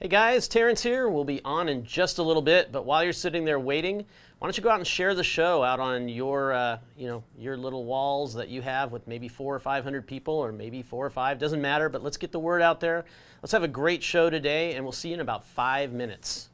Hey guys, Terence here. We'll be on in just a little bit, but while you're sitting there waiting, why don't you go out and share the show out on your, your little walls that you have with maybe 400 or 500 people, or maybe 4 or 5, doesn't matter. But let's get the word out there. Let's have a great show today, and we'll see you in about 5 minutes.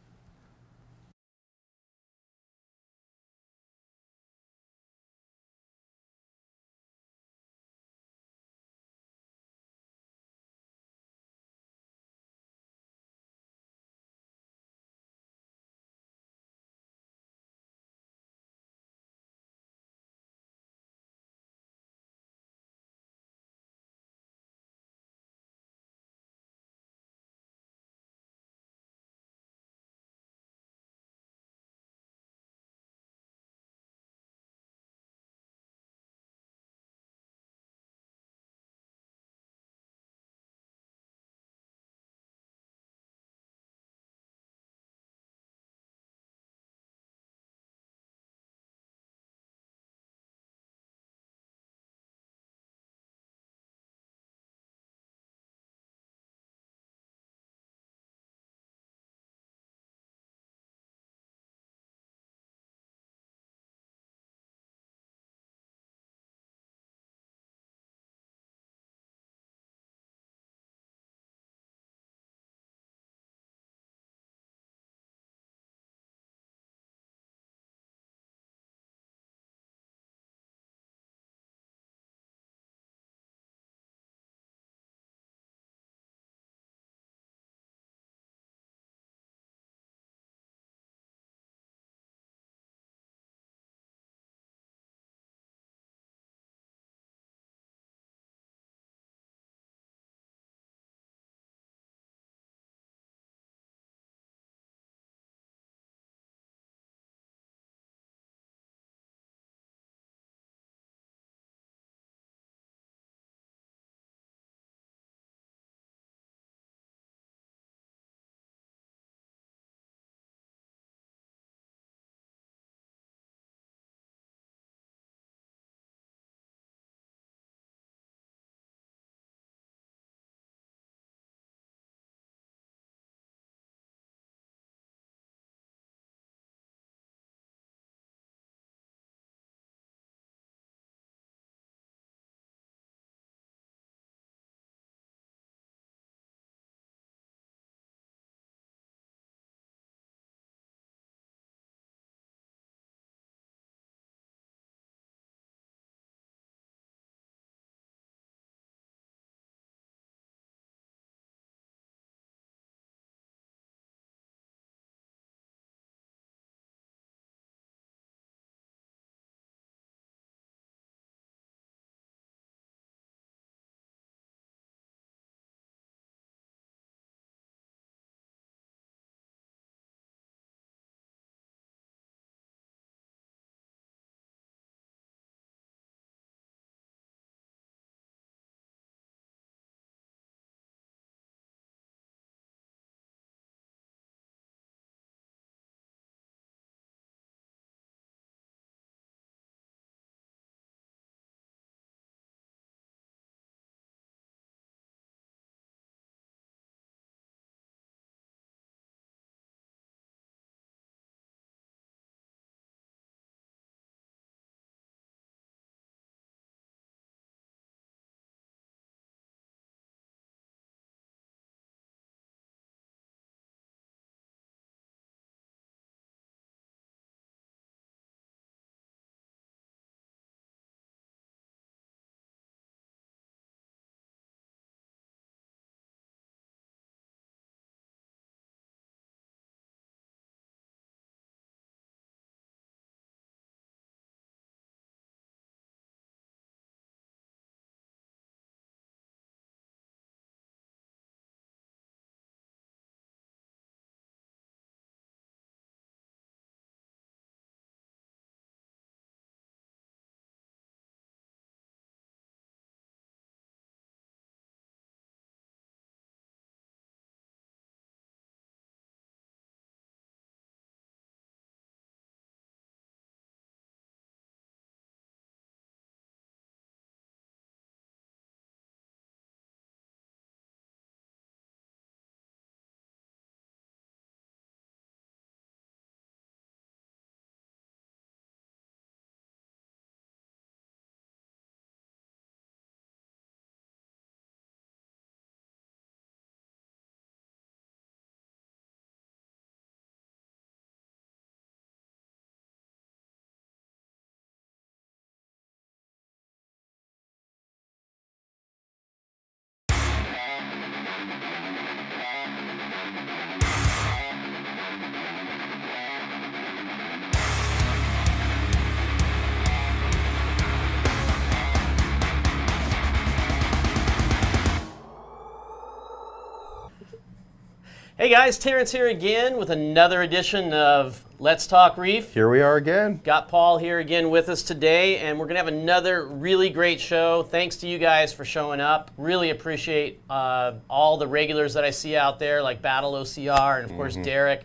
Hey guys, Terence here again with another edition of Let's Talk Reef. Here we are again. Got Paul here again with us today, and we're going to have another really great show. Thanks to you guys for showing up. Really appreciate all the regulars that I see out there, like Battle OCR and, of course, Derek.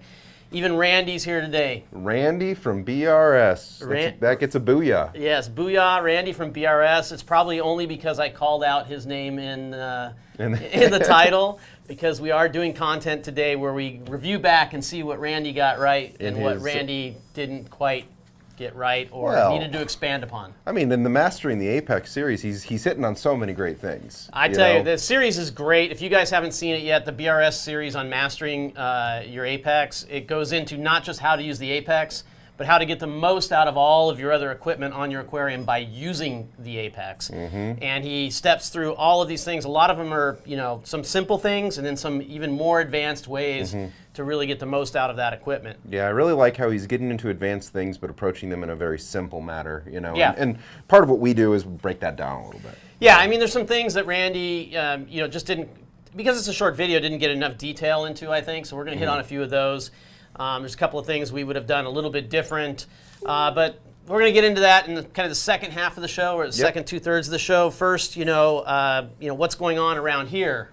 Even Randy's here today. Randy from BRS. That gets a booyah. Yes, booyah, Randy from BRS. It's probably only because I called out his name in the title, because we are doing content today where we review back and see what Randy got right and what Randy didn't quite get right or needed to expand upon. I mean, in the Mastering the Apex series, he's hitting on so many great things. I tell you, the series is great. If you guys haven't seen it yet, the BRS series on Mastering your Apex, it goes into not just how to use the Apex, but how to get the most out of all of your other equipment on your aquarium by using the Apex. And he steps through all of these things. A lot of them are, some simple things, and then some even more advanced ways to really get the most out of that equipment. Yeah, I really like how he's getting into advanced things, but approaching them in a very simple manner. Yeah. And part of what we do is break that down a little bit. Yeah, I mean, there's some things that Randy, just didn't, because it's a short video, didn't get enough detail into, I think. So we're going to hit on a few of those. There's a couple of things we would have done a little bit different, but we're going to get into that in kind of the second half of the show, or the second 2/3 of the show. First, what's going on around here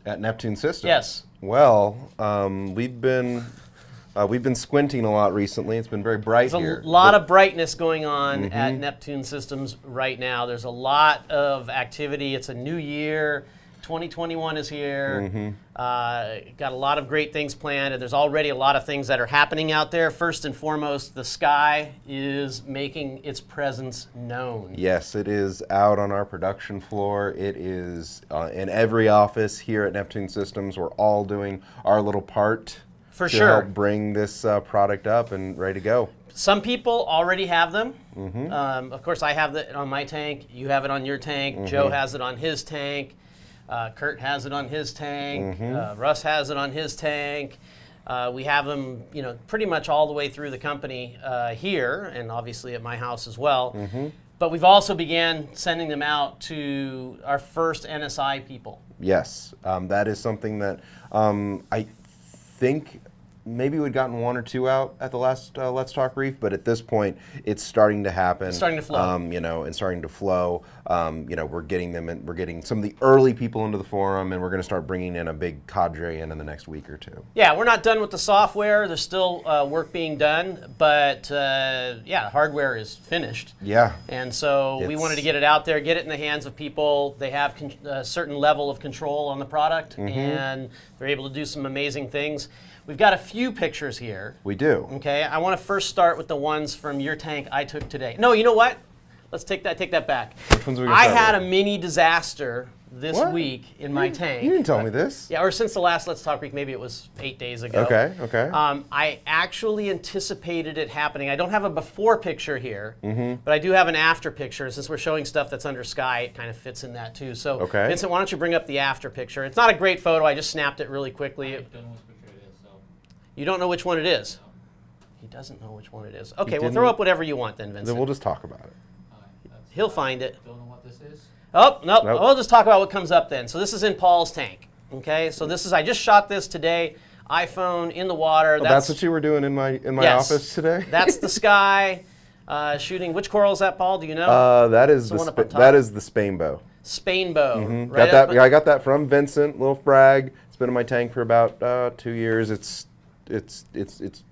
At Neptune Systems. Yes. Well, we've been squinting a lot recently. It's been very bright here. There's a lot of brightness going on at Neptune Systems right now. There's a lot of activity. It's a new year. 2021 is here. Got a lot of great things planned, and there's already a lot of things that are happening out there. First and foremost, the sky is making its presence known. Yes, it is out on our production floor. It is in every office here at Neptune Systems. We're all doing our little part For to sure. help bring this product up and ready to go. Some people already have them. Of course, I have it on my tank. You have it on your tank. Joe has it on his tank. Kurt has it on his tank. Russ has it on his tank. We have them, pretty much all the way through the company here, and obviously at my house as well. But we've also began sending them out to our first NSI people. Yes, that is something that I think maybe we'd gotten one or two out at the last Let's Talk Reef, but at this point, it's starting to happen. It's starting to flow. And starting to flow. We're getting them, and we're getting some of the early people into the forum, and we're going to start bringing in a big cadre in the next week or two. Yeah, we're not done with the software. There's still work being done, but hardware is finished. Yeah. And so we wanted to get it out there, get it in the hands of people. They have a certain level of control on the product, and they're able to do some amazing things. We've got a few pictures here. We do. Okay, I want to first start with the ones from your tank I took today. No, you know what? Let's take that back. Which ones are we gonna I start had with? a mini disaster this week in my tank. You didn't tell me this. Yeah, or since the last Let's Talk Week, maybe it was 8 days ago. Okay. I actually anticipated it happening. I don't have a before picture here, but I do have an after picture. Since we're showing stuff that's under sky, it kind of fits in that too. So, Vincent, why don't you bring up the after picture? It's not a great photo. I just snapped it really quickly. You don't know which one it is? He doesn't know which one it is. Okay, well, throw up whatever you want then, Vincent. Then we'll just talk about it. He'll find it. Don't know what this is? Oh, nope. We'll just talk about what comes up then. So this is in Paul's tank. Okay, so I just shot this today. iPhone in the water. That's what you were doing in my office today? That's the sky. Shooting. Which coral is that, Paul? Do you know? That is the Spainbow. Spainbow. Right I got that from Vincent, little frag. It's been in my tank for about 2 years. It's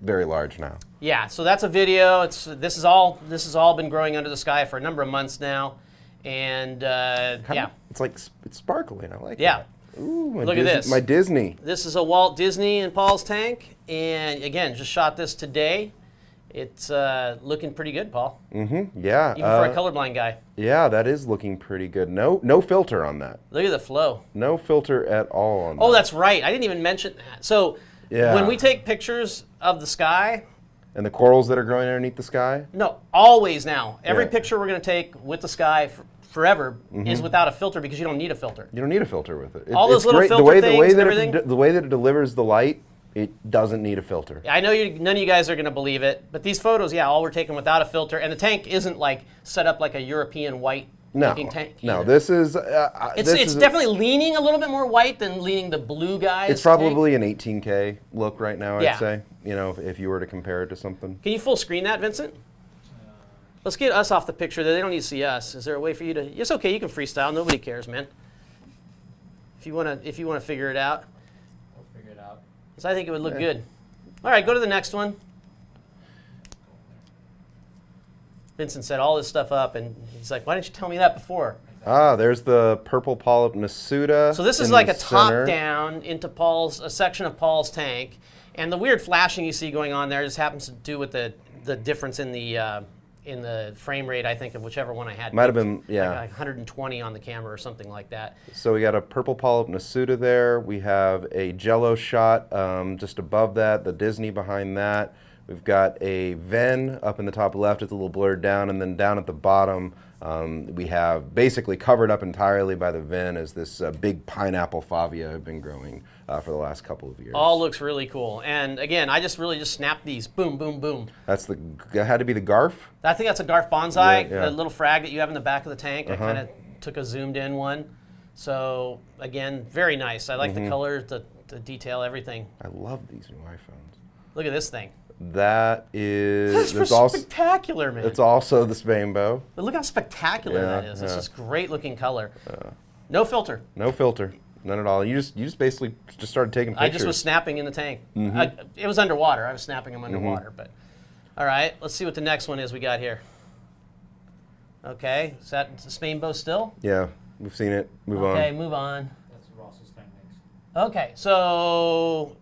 very large now. Yeah, so that's a video. This has all been growing under the sky for a number of months now, and it's sparkling. I like it. Yeah. Ooh, Look at this. My Disney. This is a Walt Disney in Paul's tank, and again, just shot this today. It's looking pretty good, Paul. Yeah. Even for a colorblind guy. Yeah, that is looking pretty good. No filter on that. Look at the flow. No filter at all on that. Oh, that's right. I didn't even mention that. So when we take pictures of the sky. And the corals that are growing underneath the sky? No, always now. Every picture we're going to take with the sky forever is without a filter, because you don't need a filter. You don't need a filter with it. All those little filter things and everything. The way that it delivers the light, it doesn't need a filter. I know none of you guys are going to believe it, but these photos, all were taken without a filter, and the tank isn't like set up like a European white looking tank. No, either. this is. It's definitely leaning a little bit more white than leaning the blue guys. It's probably an 18K look right now. Yeah. I'd say. You know, if you were to compare it to something. Can you full screen that, Vincent? Let's get us off the picture. They don't need to see us. Is there a way for you to? It's okay. You can freestyle. Nobody cares, man. If you wanna figure it out. We'll figure it out. Because I think it would look good. All right, go to the next one. Vincent set all this stuff up, and he's like, "Why didn't you tell me that before?" There's the purple polyp Nasuda. So this is like a top down into a section of Paul's tank, and the weird flashing you see going on there just happens to do with the difference in the frame rate, I think, of whichever one I had. Might have been, yeah. Like 120 on the camera or something like that. So we got a purple polyp Nasuda there. We have a Jello shot just above that, the Disney behind that. We've got a Ven up in the top left. It's a little blurred down. And then down at the bottom, we have basically covered up entirely by the Ven is this big pineapple Favia I've been growing for the last couple of years. All looks really cool. And again, I just snapped these. Boom, boom, boom. That had to be the Garf? I think that's a Garf Bonsai, Yeah. the little frag that you have in the back of the tank. I kind of took a zoomed in one. So again, very nice. I like the colors, the detail, everything. I love these new iPhones. Look at this thing. That is... That's spectacular, man. It's also the Spainbow. But look how spectacular that is. It's just great looking color. No filter. No filter. None at all. You just basically just started taking pictures. I just was snapping in the tank. It was underwater. I was snapping them underwater. But all right, let's see what the next one is we got here. Okay, is that Spainbow still? Yeah, we've seen it. Move on. Okay, move on. That's Ross's tank next. Okay, so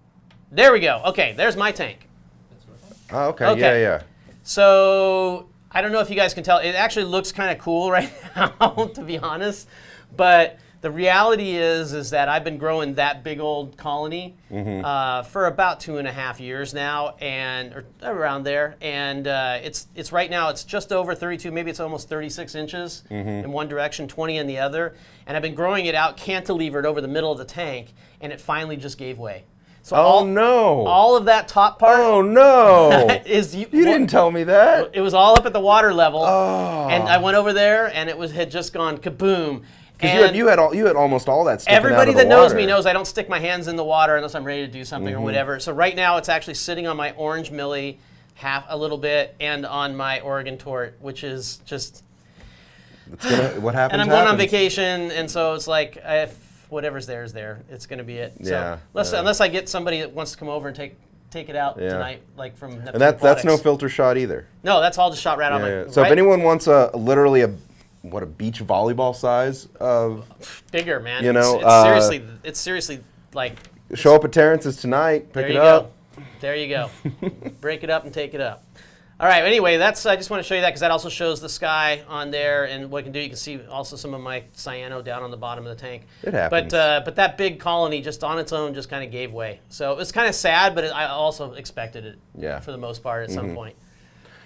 there we go. Okay, there's my tank. That's your tank? Oh, okay. Okay. Yeah. So I don't know if you guys can tell. It actually looks kind of cool right now, to be honest. But the reality is that I've been growing that big old colony for about 2.5 years now, or around there. And it's right now it's just over 32, maybe it's almost 36 inches in one direction, 20 in the other. And I've been growing it out cantilevered over the middle of the tank, and it finally just gave way. So all of that top part. Oh no! is you didn't tell me that. It was all up at the water level, Oh. and I went over there, and it had just gone kaboom. Because you had almost all that sticking Everybody out of the that knows water. me knows I don't stick my hands in the water unless I'm ready to do something or whatever. So right now it's actually sitting on my orange millie a little bit and on my Oregon tort, which is just. What happens? And I'm going on vacation, and so it's like if whatever's there is there. It's going to be it. Yeah. So unless I get somebody that wants to come over and take it out tonight, like from Neptune And that's no Aquatics. filter shot either. No, that's all just shot right on my. So right? if anyone wants literally a beach volleyball size of bigger, man. You know, it's seriously like. Show up at Terrence's tonight. Pick it up. There you go. Break it up and take it up. All right. Anyway, I just want to show you that because that also shows the sky on there, and what you can do, you can see also some of my cyano down on the bottom of the tank. It happens. But that big colony just on its own just kind of gave way. So it was kind of sad, but I also expected it. Yeah. For the most part, at some point.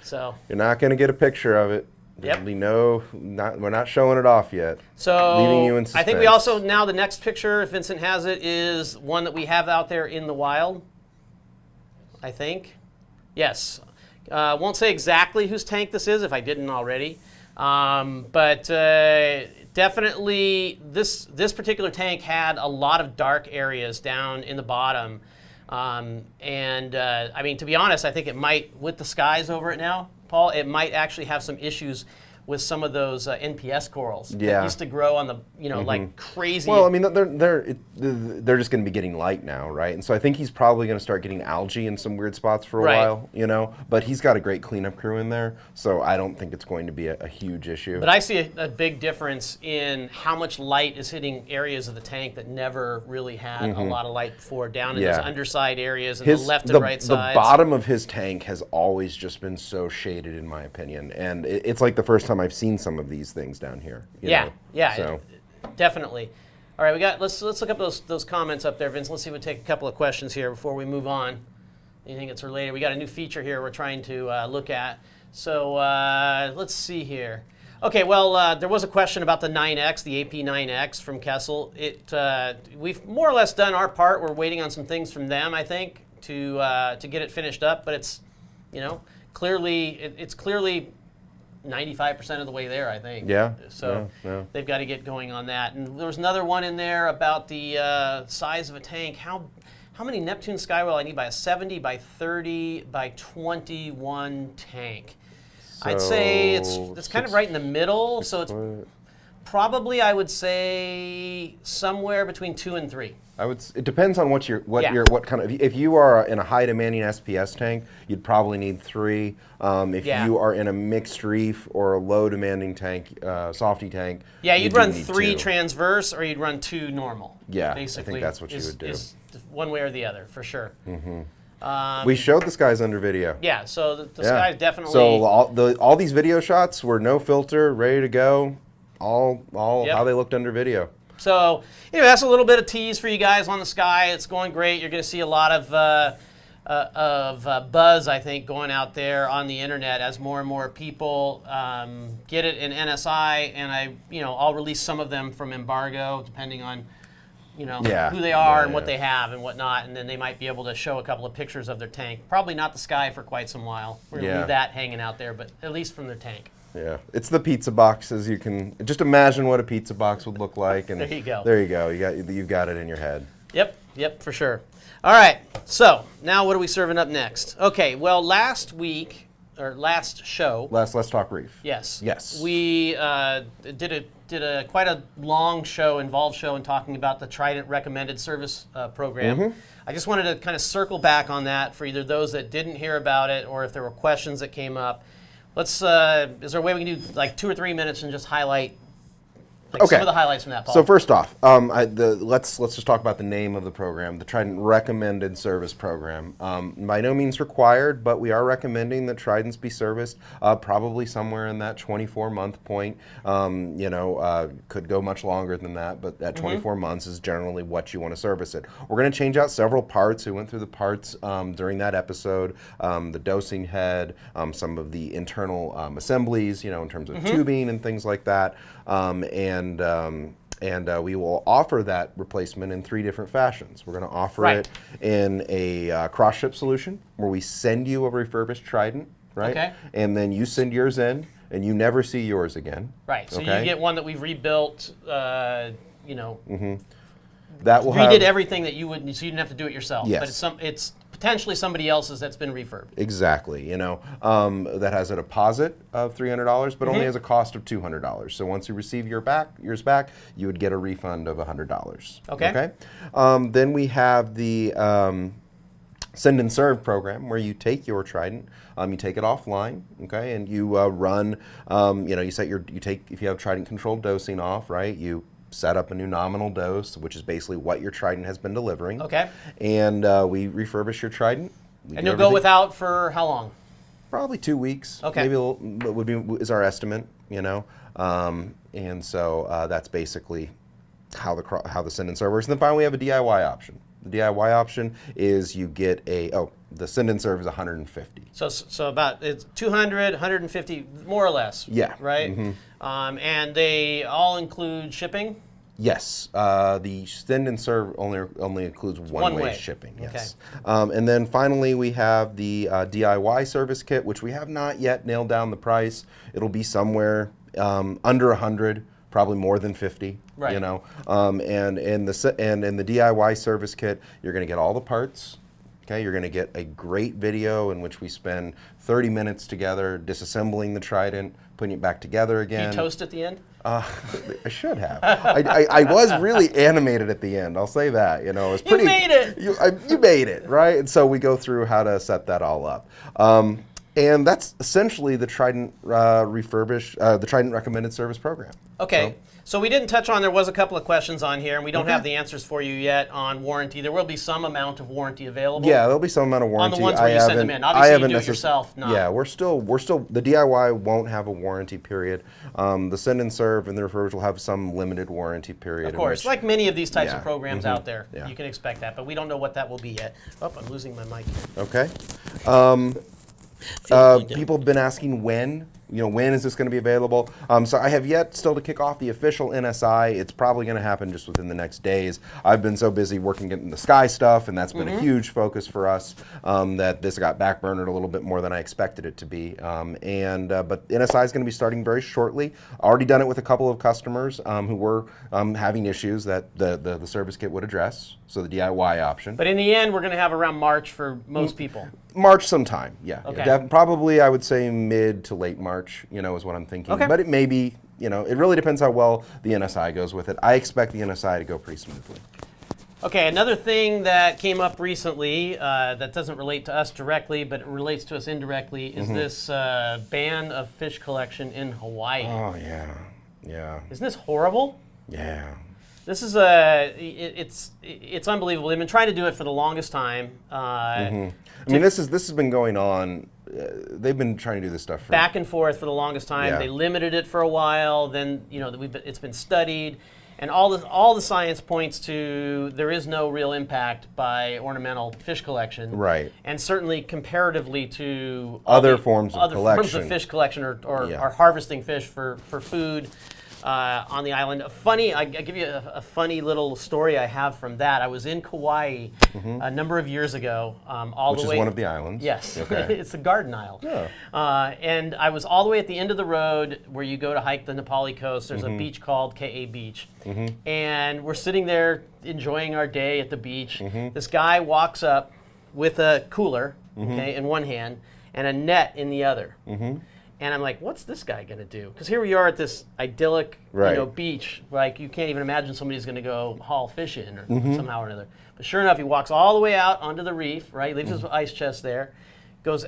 So. You're not going to get a picture of it. Yep. We're not showing it off yet. So leaving you in suspense. I think we also now the next picture, if Vincent has it, is one that we have out there in the wild. I think, yes. Won't say exactly whose tank this is if I didn't already, but definitely this particular tank had a lot of dark areas down in the bottom, and I mean, to be honest, I think it might, with the skies over it now, Paul, it might actually have some issues with some of those NPS corals that used to grow on the, like crazy. Well, I mean, they're just going to be getting light now, right? And so I think he's probably going to start getting algae in some weird spots for a while, But he's got a great cleanup crew in there, so I don't think it's going to be a huge issue. But I see a big difference in how much light is hitting areas of the tank that never really had a lot of light before, down in those underside areas and the left and right sides. The bottom of his tank has always just been so shaded, in my opinion, and it's like the first time I've seen some of these things down here. Yeah, So. Definitely. All right, let's look up those comments up there, Vince. Let's see if we take a couple of questions here before we move on. Anything that's related? We got a new feature here we're trying to look at. So let's see here. Okay, well, there was a question about the 9X, the AP9X from Kessel. We've more or less done our part. We're waiting on some things from them, I think, to get it finished up. But it's, clearly 95% of the way there, I think. Yeah. So yeah. they've got to get going on that. And there was another one in there about the size of a tank. How many Neptune Skywell I need by a 70 by 30 by 21 tank? I'd say it's kind of right in the middle. So it's probably, I would say, somewhere between 2 and 3. It depends on what kind of. If you are in a high demanding SPS tank, you'd probably need 3. If you are in a mixed reef or a low demanding tank, softy tank, yeah, you'd run need 3 2. transverse, or you'd run 2 normal. Yeah, basically, I think that's what you would do. Is one way or the other, for sure. We showed the skies under video. Yeah, so the skies definitely. So all these video shots were no filter, ready to go, all how they looked under video. So anyway, that's a little bit of tease for you guys on the sky. It's going great. You're going to see a lot of buzz, I think, going out there on the internet as more and more people get it in NSI, and I'll release some of them from embargo, depending on who they are and what they have and whatnot, and then they might be able to show a couple of pictures of their tank. Probably not the sky for quite some while. We're going to leave that hanging out there, but at least from their tank. Yeah, it's the pizza boxes. You can just imagine what a pizza box would look like, and there you go. There you go. You've got it in your head. Yep, for sure. All right, so now what are we serving up next? Okay, well, last show. Let's talk reef. Yes. Yes. We did a quite a long show, involved show, in talking about the Trident recommended service program. I just wanted to kind of circle back on that for either those that didn't hear about it or if there were questions that came up. Is there a way we can do like 2 or 3 minutes and just highlight some of the highlights from that, Paul? So first off, let's just talk about the name of the program, the Trident Recommended Service Program. By no means required, but we are recommending that Tridents be serviced probably somewhere in that 24-month point. Could go much longer than that, but at 24 months is generally what you want to service it. We're going to change out several parts. We went through the parts during that episode, the dosing head, some of the internal assemblies, in terms of tubing and things like that. And we will offer that replacement in 3 different fashions. We're going to offer it in a cross-ship solution where we send you a refurbished Trident, right? Okay. And then you send yours in, and you never see yours again. Right. So you get one that we've rebuilt. That will redid everything that you would, so you didn't have to do it yourself. Yes. But it's potentially somebody else's that's been refurbed. Exactly. That has a deposit of $300, but only has a cost of $200. So once you receive yours back, you would get a refund of $100. Okay. Then we have the Send and Serve program, where you take your Trident, you take it offline, okay, and you run, if you have Trident controlled dosing off, right, you set up a new nominal dose, which is basically what your Trident has been delivering. Okay. And we refurbish your Trident. And you'll go without for how long? Probably 2 weeks. Okay. Maybe is our estimate, and so that's basically how the Send and Serve works. And then finally we have a DIY option. The DIY option is you get the Send and Serve is $150. So about it's 200, 150, more or less. Yeah. Right. And they all include shipping. Yes. The Send and Serve only includes one-way shipping. Yes. Okay. And then finally we have the DIY service kit, which we have not yet nailed down the price. It'll be somewhere under 100. Probably more than 50, right. And in the DIY service kit, you're going to get all the parts. Okay, you're going to get a great video in which we spend 30 minutes together disassembling the Trident, putting it back together again. Do you toast at the end? I should have. I was really animated at the end. I'll say that. It was pretty. You made it. You made it, right? And so we go through how to set that all up. And that's essentially the Trident the Trident Recommended Service Program. Okay. So we didn't touch on, there was a couple of questions on here, and we don't have the answers for you yet on warranty. There will be some amount of warranty available. Yeah, there'll be some amount of warranty. On the ones where you send them in. Obviously, you do it yourself. No. Yeah, we're still, the DIY won't have a warranty period. The Send and Serve and the refurbished will have some limited warranty period. Of course, like many of these types of programs out there. You can expect that, but we don't know what that will be yet. Oh, I'm losing my mic here. Okay. People have been asking when when is this going to be available? So I have yet still to kick off the official NSI. It's probably going to happen just within the next days. I've been so busy working getting the Sky stuff, and that's been a huge focus for us, that this got backburnered a little bit more than I expected it to be. But NSI is going to be starting very shortly. Already done it with a couple of customers who were having issues that the service kit would address, so the DIY option. But in the end, we're going to have around March for most people. March sometime, yeah. Okay. Probably, I would say mid to late March, is what I'm thinking. Okay. But it may be, it really depends how well the NSI goes with it. I expect the NSI to go pretty smoothly. Okay, another thing that came up recently that doesn't relate to us directly, but it relates to us indirectly, is this ban of fish collection in Hawaii. Oh, yeah. Yeah. Isn't this horrible? Yeah. This is it's unbelievable. They've been trying to do it for the longest time. I mean, this has been going on. They've been trying to do this stuff for back and forth for the longest time. Yeah. They limited it for a while. Then it's been studied, and all the science points to there is no real impact by ornamental fish collection. Right. And certainly comparatively to other forms of other collection. forms of fish collection or Yeah. harvesting fish for food. On the island. I give you a funny little story I have from that. I was in Kauai a number of years ago, Which is one of the islands. Yes, Okay. it's the Garden Isle. Yeah. And I was all the way at the end of the road where you go to hike the Nepali coast. There's a beach called Ka Beach. And we're sitting there enjoying our day at the beach. This guy walks up with a cooler, in one hand, and a net in the other. And I'm like, what's this guy going to do? Because here we are at this idyllic beach. Like, you can't even imagine somebody's going to go haul fish in or somehow or another. But sure enough, he walks all the way out onto the reef, right? Leaves his ice chest there. Goes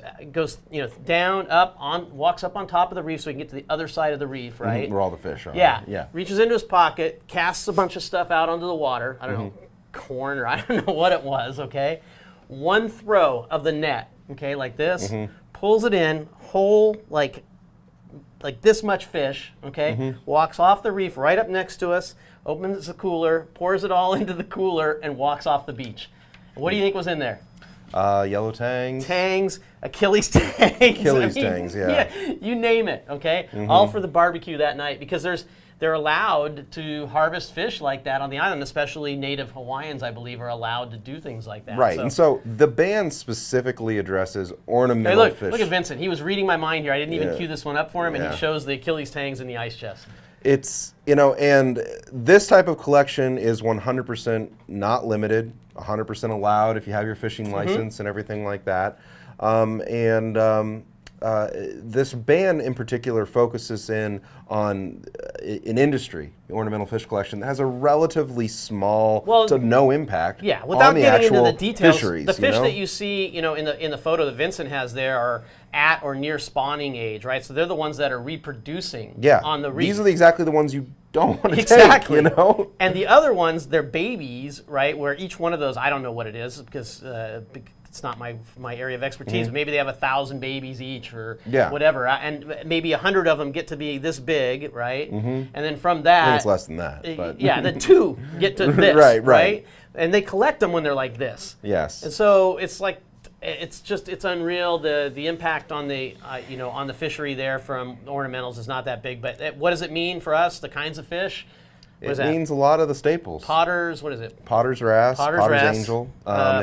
down, up, walks up on top of the reef so he can get to the other side of the reef, right? Where all the fish are. Yeah. Yeah. Reaches into his pocket, casts a bunch of stuff out onto the water. I don't know, corn or I don't know what it was, okay? One throw of the net, okay, like this, pulls it in, whole, like this much fish, okay? Walks off the reef right up next to us, opens the cooler, pours it all into the cooler, and walks off the beach. And what do you think was in there? Yellow tangs. Tangs, Achilles tangs. Achilles tangs, yeah. You name it, okay? All for the barbecue that night because they're allowed to harvest fish like that on the island, especially native Hawaiians, I believe, are allowed to do things like that. Right, and so the ban specifically addresses ornamental fish. Look at Vincent. He was reading my mind here. I didn't even cue this one up for him, and Yeah. he shows the Achilles tangs in the ice chest. It's, and this type of collection is 100% not limited, 100% allowed if you have your fishing license and everything like that. This ban in particular focuses in on an industry, ornamental fish collection, that has a relatively small to no impact without on the getting actual into the details, fisheries. the fish that you see, in the photo that Vincent has there are at or near spawning age, right? So they're the ones that are reproducing on the reef. These are exactly the ones you don't want to Exactly. take, And the other ones, they're babies, right? Where each one of those, I don't know what it is because it's not my area of expertise. But maybe they have 1,000 babies each or whatever, and maybe 100 of them get to be this big, right? And then from that, I think it's less than that. But. the 2 get to this, right? And they collect them when they're like this. Yes. And so it's like. It's unreal. The impact on the on the fishery there from ornamentals is not that big. But what does it mean for us? The kinds of fish. It means a lot of the staples. Potters. What is it? Potter's wrasse. Potter's angel.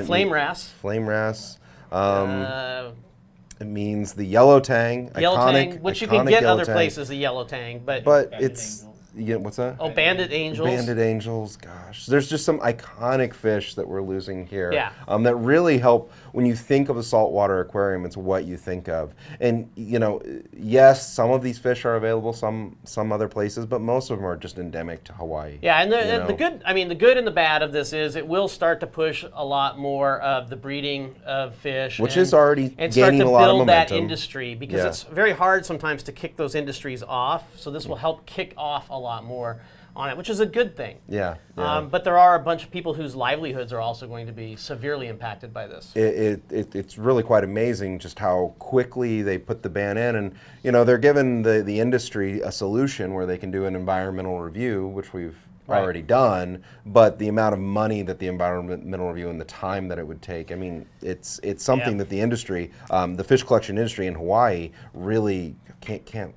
Flame wrasse. Flame wrasse. It means the yellow tang. Yellow tang, which you can get other tang. places. The yellow tang, but it's. What's that? Oh, banded angels. Banded angels, gosh. There's just some iconic fish that we're losing here. Yeah. That really help when you think of a saltwater aquarium, it's what you think of. And, yes, some of these fish are available some other places, but most of them are just endemic to Hawaii. Yeah, and the good, the good and the bad of this is it will start to push a lot more of the breeding of fish. Which is already and start gaining to a lot of build that momentum. industry because it's very hard sometimes to kick those industries off. So this will help kick off a lot more on it, which is a good thing. Yeah. But there are a bunch of people whose livelihoods are also going to be severely impacted by this. It's really quite amazing just how quickly they put the ban in, and they're giving the industry a solution where they can do an environmental review, which we've Right. already done, but the amount of money that the environmental review and the time that it would take, I mean, it's something Yeah. that the industry, the fish collection industry in Hawaii really can't compete.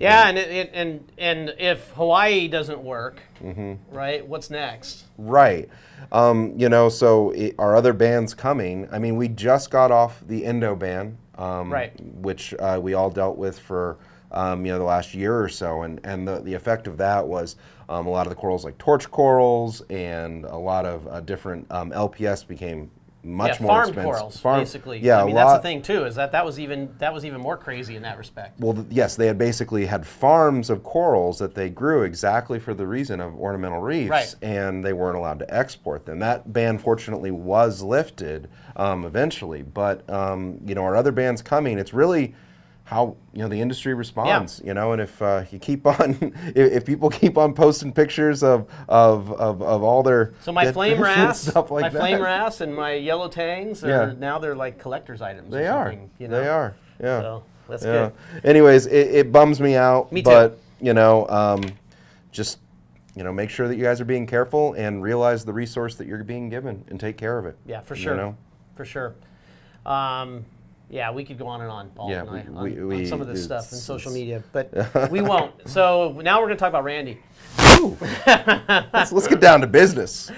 Yeah, and if Hawaii doesn't work, right, what's next? Right. So our other ban's coming. I mean, we just got off the Indo ban, Right. which we all dealt with for the last year or so, and the effect of that was a lot of the corals like torch corals and a lot of different LPS became much more farm expensive. corals, basically. Yeah, I mean, that's the thing too, is that was even more crazy in that respect. Well, yes, they had basically had farms of corals that they grew exactly for the reason of ornamental reefs, Right. and they weren't allowed to export them. That ban, fortunately, was lifted eventually, but our other ban's coming. It's really how the industry responds, and if you keep on, if people keep on posting pictures of all their So my flame wrasse, stuff like that. flame wrasse, and my yellow tangs now they're like collector's items. They or are. something, They are. Yeah. So that's Yeah. good. Anyways, it bums me out. Me too. But just make sure that you guys are being careful and realize the resource that you're being given and take care of it. Yeah, for sure. For sure. Yeah, we could go on and on, Paul Yeah, and I, we on some of this stuff in it's- social media, but we won't. So now we're going to talk about Randy. Let's get down to business.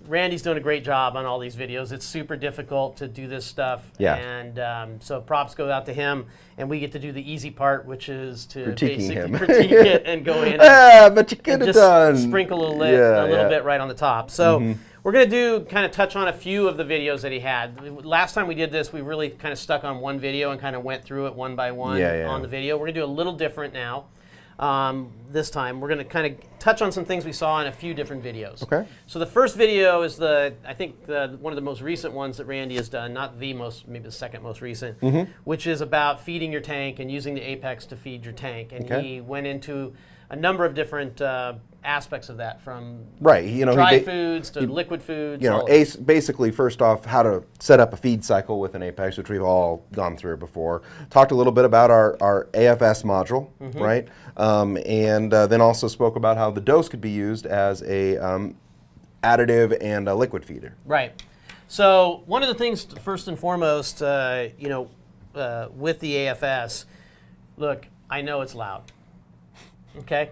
Randy's doing a great job on all these videos. It's super difficult to do this stuff. Yeah. And so props go out to him, and we get to do the easy part, which is to Critiquing basically him. critique it and go in But you could and have just done. sprinkle a Yeah, little yeah. bit right on the top. So we're going to kind of touch on a few of the videos that he had. Last time we did this, we really kind of stuck on one video and kind of went through it one by one on the video. We're going to do a little different now. This time, we're going to kind of touch on some things we saw in a few different videos. Okay. So the first video is one of the most recent ones that Randy has done, not the most, maybe the second most recent, which is about feeding your tank and using the apex to feed your tank. And he went into a number of different aspects of that, from dry foods to liquid foods. Basically, first off, how to set up a feed cycle with an apex, which we've all gone through before. Talked a little bit about our AFS module, right? And then also spoke about how the dose could be used as a additive and a liquid feeder. Right. So one of the things, first and foremost, with the AFS, look, I know it's loud. Okay.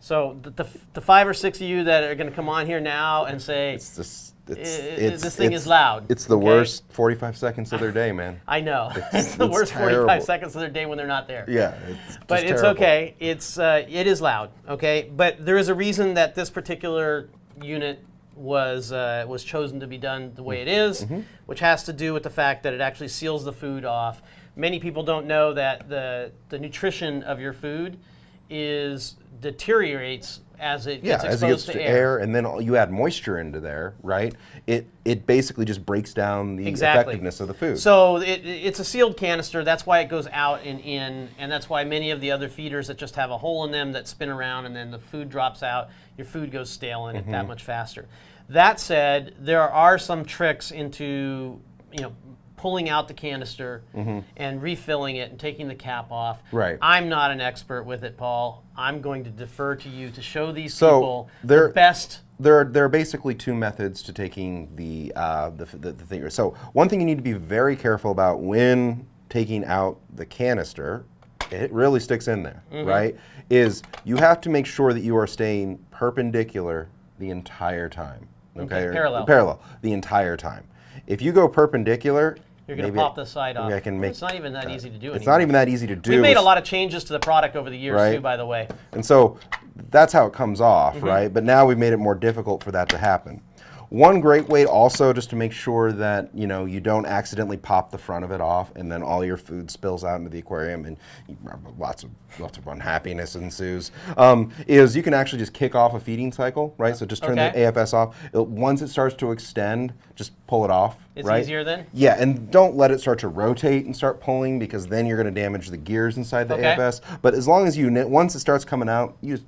So the 5 or 6 of you that are going to come on here now and say this thing is loud. It's the worst 45 seconds of their day, man. I know. It's the worst terrible. 45 seconds of their day when they're not there. Yeah, but it's terrible. okay. It is loud. Okay, but there is a reason that this particular unit was chosen to be done the way it is, which has to do with the fact that it actually seals the food off. Many people don't know that the nutrition of your food deteriorates as it gets exposed as it gets to air. air, and then you add moisture into there, right? It basically just breaks down the effectiveness of the food. So it's a sealed canister. That's why it goes out and in, and that's why many of the other feeders that just have a hole in them that spin around and then the food drops out, your food goes stale in it that much faster. That said, there are some tricks into pulling out the canister and refilling it and taking the cap off. Right. I'm not an expert with it, Paul. I'm going to defer to you to show these people the best. There are basically two methods to taking the thing. So one thing you need to be very careful about when taking out the canister, it really sticks in there, right? Is you have to make sure that you are staying perpendicular the entire time. Okay. Parallel the entire time. If you go perpendicular, you're going to pop the side off. It's not even that easy to do anymore. It's not even that easy to do. We've made a lot of changes to the product over the years too, by the way. And so that's how it comes off, right? But now we've made it more difficult for that to happen. One great way also, just to make sure that you don't accidentally pop the front of it off and then all your food spills out into the aquarium and lots of unhappiness ensues, is you can actually just kick off a feeding cycle, right? So just turn the AFS off. Once it starts to extend, just pull it off. It's right? easier then? Yeah, and don't let it start to rotate and start pulling, because then you're going to damage the gears inside the AFS. But as long as once it starts coming out, you just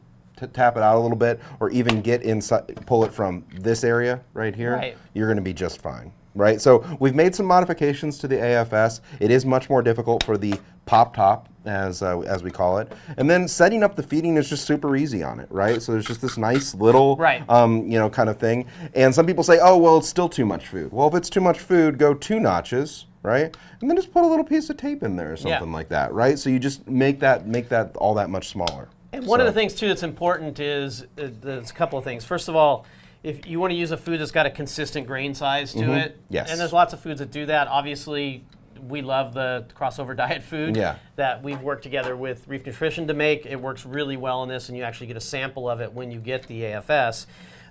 tap it out a little bit, or even get inside, pull it from this area right here. You're going to be just fine. right? So we've made some modifications to the AFS. It is much more difficult for the pop top, as we call it. And then setting up the feeding is just super easy on it, right? So there's just this nice little, kind of thing. And some people say, oh, well, it's still too much food. Well, if it's too much food, go 2 notches, right? And then just put a little piece of tape in there or something like that, right? So you just make that all that much smaller. And one of the things, too, that's important is there's a couple of things. First of all, if you want to use a food that's got a consistent grain size to it, and there's lots of foods that do that. Obviously, we love the crossover diet food that we've worked together with Reef Nutrition to make. It works really well in this, and you actually get a sample of it when you get the AFS.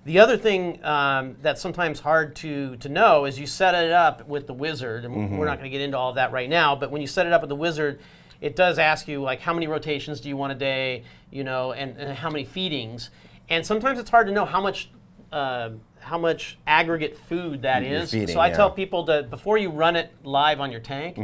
The other thing that's sometimes hard to know is you set it up with the Wizard, and we're not going to get into all of that right now, but when you set it up with the Wizard, it does ask you, like, how many rotations do you want a day, and how many feedings. And sometimes it's hard to know how much aggregate food that is. Feeding, so I tell people to, before you run it live on your tank,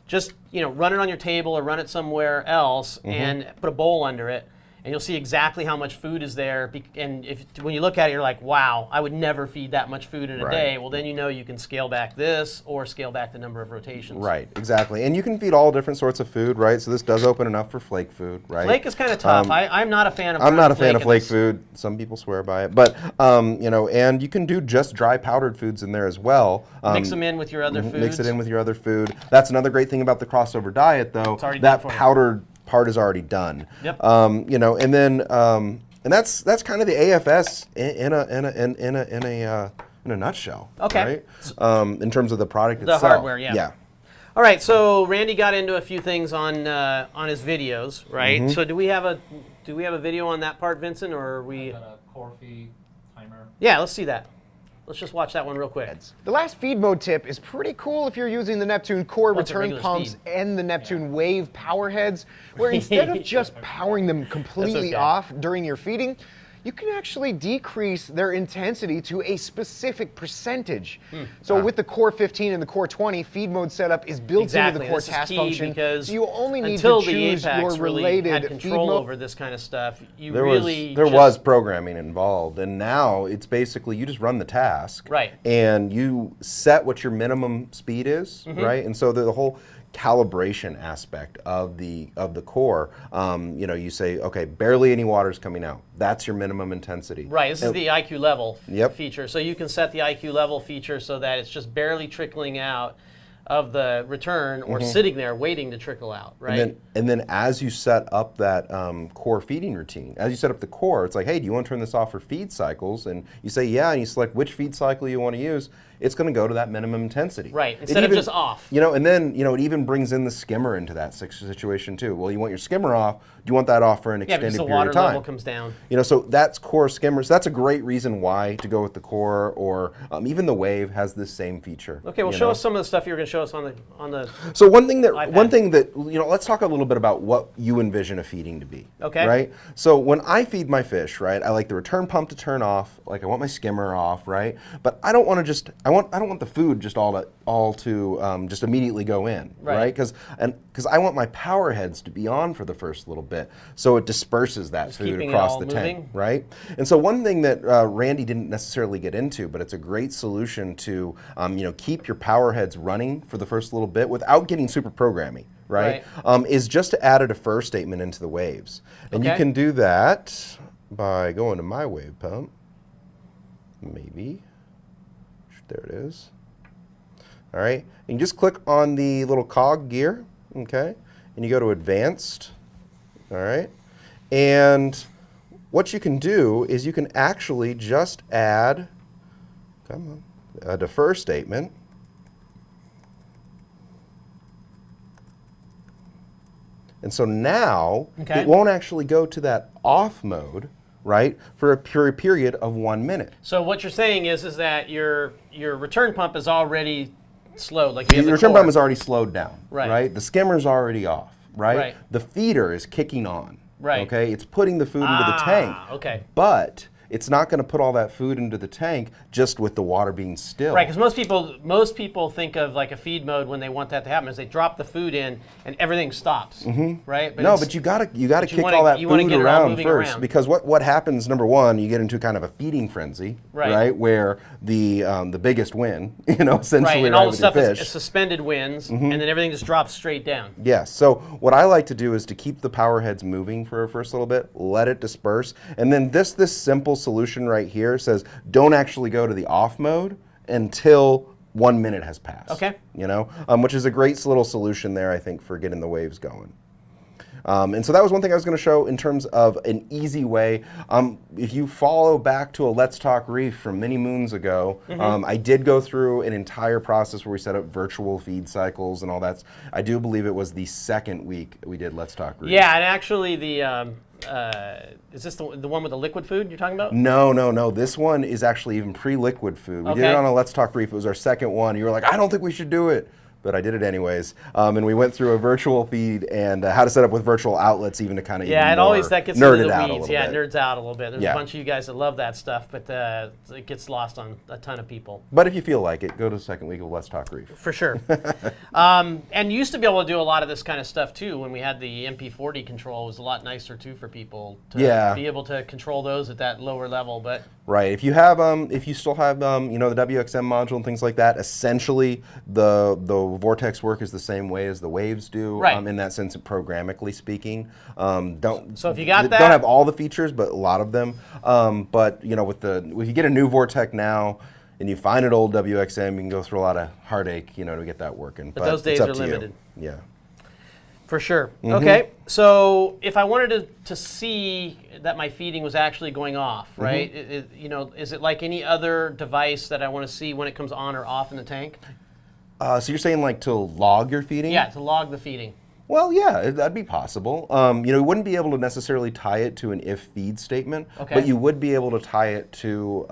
just run it on your table or run it somewhere else and put a bowl under it. And you'll see exactly how much food is there. And when you look at it, you're like, wow, I would never feed that much food in a day. Well, then you can scale back this or scale back the number of rotations. Right, exactly. And you can feed all different sorts of food, right? So this does open it up for flake food, right? Flake is kind of tough. I'm not a fan of I'm not a fan of flake food. Some people swear by it. But, and you can do just dry powdered foods in there as well. Mix them in with your other foods. Mix it in with your other food. That's another great thing about the crossover diet, though. That powdered part is already done. Yep. And then and that's kind of the AFS in a nutshell. Okay. Right? In terms of the product itself. The hardware, yeah. All right. So Randy got into a few things on his videos, right? So do we have a video on that part, Vincent, or are we? Got a core feed timer. Yeah, let's see that. Let's just watch that one real quick. The last feed mode tip is pretty cool if you're using the Neptune core return pumps speed? and the Neptune Wave power heads, where instead of just powering them completely off during your feeding, you can actually decrease their intensity to a specific percentage. So with the Core 15 and the Core 20, feed mode setup is built into the core task function. So you only need to choose your related really had feed control mode. over this kind of stuff. There was programming involved, and now it's basically you just run the task, and you set what your minimum speed is, right? And so the whole calibration aspect of the core, you say, okay, barely any water's coming out. That's your minimum intensity. Right, this is the IQ level feature. So you can set the IQ level feature so that it's just barely trickling out of the return or sitting there waiting to trickle out, right? And then as you set up that core feeding routine, as you set up the core, it's like, hey, do you want to turn this off for feed cycles? And you say, yeah, and you select which feed cycle you want to use. It's going to go to that minimum intensity. Right, instead of just off. And then, it even brings in the skimmer into that situation too. Well, you want your skimmer off. Do you want that off for an extended period of time? Yeah, because the water level comes down. So that's core skimmers. That's a great reason why to go with the core, or even the Wave has this same feature. Okay, well, show us some of the stuff you were going to show us on the. So one thing that let's talk a little bit about what you envision a feeding to be. Okay. Right. So when I feed my fish, right, I like the return pump to turn off. Like I want my skimmer off, right? But I don't want to I don't want the food just all to just immediately go in, right? Because I want my power heads to be on for the first little bit, so it disperses that food across the tank, right? And so one thing that Randy didn't necessarily get into, but it's a great solution to keep your power heads running for the first little bit without getting super programming, right? Is just to add a defer statement into the waves, and you can do that by going to my wave pump, maybe. There it is. All right, and you just click on the little cog gear, okay, and you go to advanced, all right, and what you can do is you can actually just add, a defer statement. And so now it won't actually go to that off mode, right, for a period of 1 minute. So what you're saying is that your return pump is already slowed. Like the return pump is already slowed down, right? The skimmer's already off, right? The feeder is kicking on, right? Okay, it's putting the food into the tank, okay. But it's not going to put all that food into the tank just with the water being still. Right, because most people think of like a feed mode when they want that to happen is they drop the food in and everything stops, right? But you gotta kick wanna- all that you wanna food get it all around moving first, around. because what happens, number one, you get into kind of a feeding frenzy, Right. where the biggest win, essentially, Right, and all the with your stuff is fish. suspended winds, and then everything just drops straight down. Yes. So what I like to do is to keep the power heads moving for a first little bit, let it disperse, and then this simple solution right here says don't actually go to the off mode until 1 minute has passed. Okay. Which is a great little solution there, I think, for getting the waves going. And so that was one thing I was going to show in terms of an easy way. If you follow back to a Let's Talk Reef from many moons ago, I did go through an entire process where we set up virtual feed cycles and all that. I do believe it was the second week we did Let's Talk Reef. Yeah, and actually is this the one with the liquid food you're talking about? No. This one is actually even pre-liquid food. We did it on a Let's Talk Reef. It was our second one. You were like, I don't think we should do it. But I did it anyways. And we went through a virtual feed and how to set up with virtual outlets, even to kind of Yeah, and always that gets nerd into it the out a weeds. little Yeah, bit. it nerds out a little bit. There's Yeah. a bunch of you guys that love that stuff, but it gets lost on a ton of people. But if you feel like it, go to the second week of Let's Talk Reef. For sure. And you used to be able to do a lot of this kind of stuff too. When we had the MP40 control, it was a lot nicer too for people to be able to control those at that lower level. But right, if you have, if you still have, the WXM module and things like that, essentially the vortex work is the same way as the waves do. Right. In that sense, programmatically speaking. So if you got that, don't have all the features, but a lot of them. But if you get a new vortex now, and you find an old WXM, you can go through a lot of heartache, to get that working. But those days it's up are to you. limited. Yeah. For sure. Okay, so if I wanted to see that my feeding was actually going off, right? Is it like any other device that I want to see when it comes on or off in the tank? So you're saying like to log your feeding? Yeah, to log the feeding. Well, yeah, that'd be possible. You wouldn't be able to necessarily tie it to an if feed statement, but you would be able to tie it to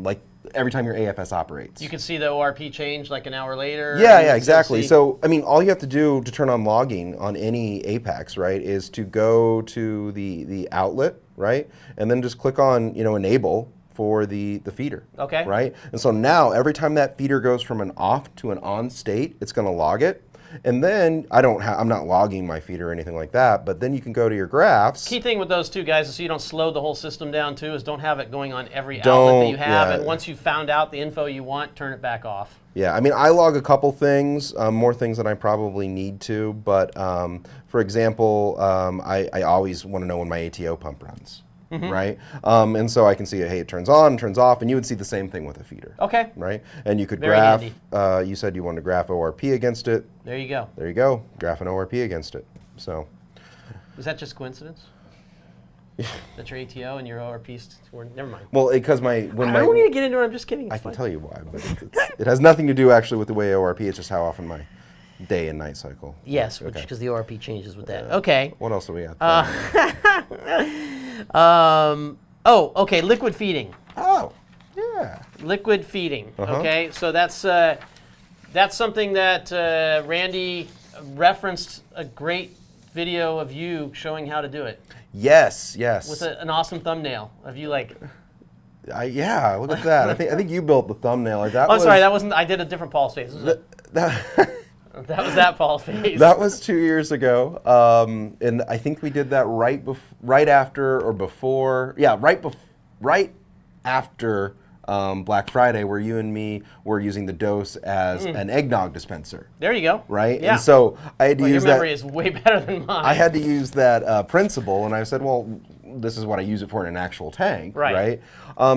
like every time your AFS operates. You can see the ORP change like an hour later. Yeah, exactly. So, all you have to do to turn on logging on any Apex, right, is to go to the outlet, right, and then just click on, enable for the feeder. Okay. Right? And so now every time that feeder goes from an off to an on state, it's going to log it. And then I'm not logging my feeder or anything like that, but then you can go to your graphs. Key thing with those two guys is so you don't slow the whole system down too, is don't have it going on every outlet that you have, and once you've found out the info you want, turn it back off. Yeah, I log a couple things, more things than I probably need to, but for example, I always want to know when my ATO pump runs. Right? And so I can see, hey, it turns on, turns off, and you would see the same thing with a feeder. Okay. Right? And you could Very graph, handy. you said you wanted to graph ORP against it. There you go. There you go, graph an ORP against it. So. Is that just coincidence? That your ATO and your ORP were, never mind. Well, because I don't need to get into it, I'm just kidding. I can tell you why, but it has nothing to do actually with the way ORP, it's just how often my day and night cycle. Yes, because the ORP changes with that. Okay. What else do we have? Okay, liquid feeding. Oh, yeah. Liquid feeding. Okay, so that's something that Randy referenced a great video of you showing how to do it. Yes. With an awesome thumbnail of you like. Yeah, look at that. I think you built the thumbnail. Like that. I'm sorry, that wasn't. I did a different Paul's face. That was that Paul's face. That was 2 years ago, and I think we did that right after or before. Yeah, right after Black Friday, where you and me were using the dose as an eggnog dispenser. There you go. Right. Yeah. And so I had to use that. Your memory is way better than mine. I had to use that principle, and I said, well, this is what I use it for in an actual tank, right?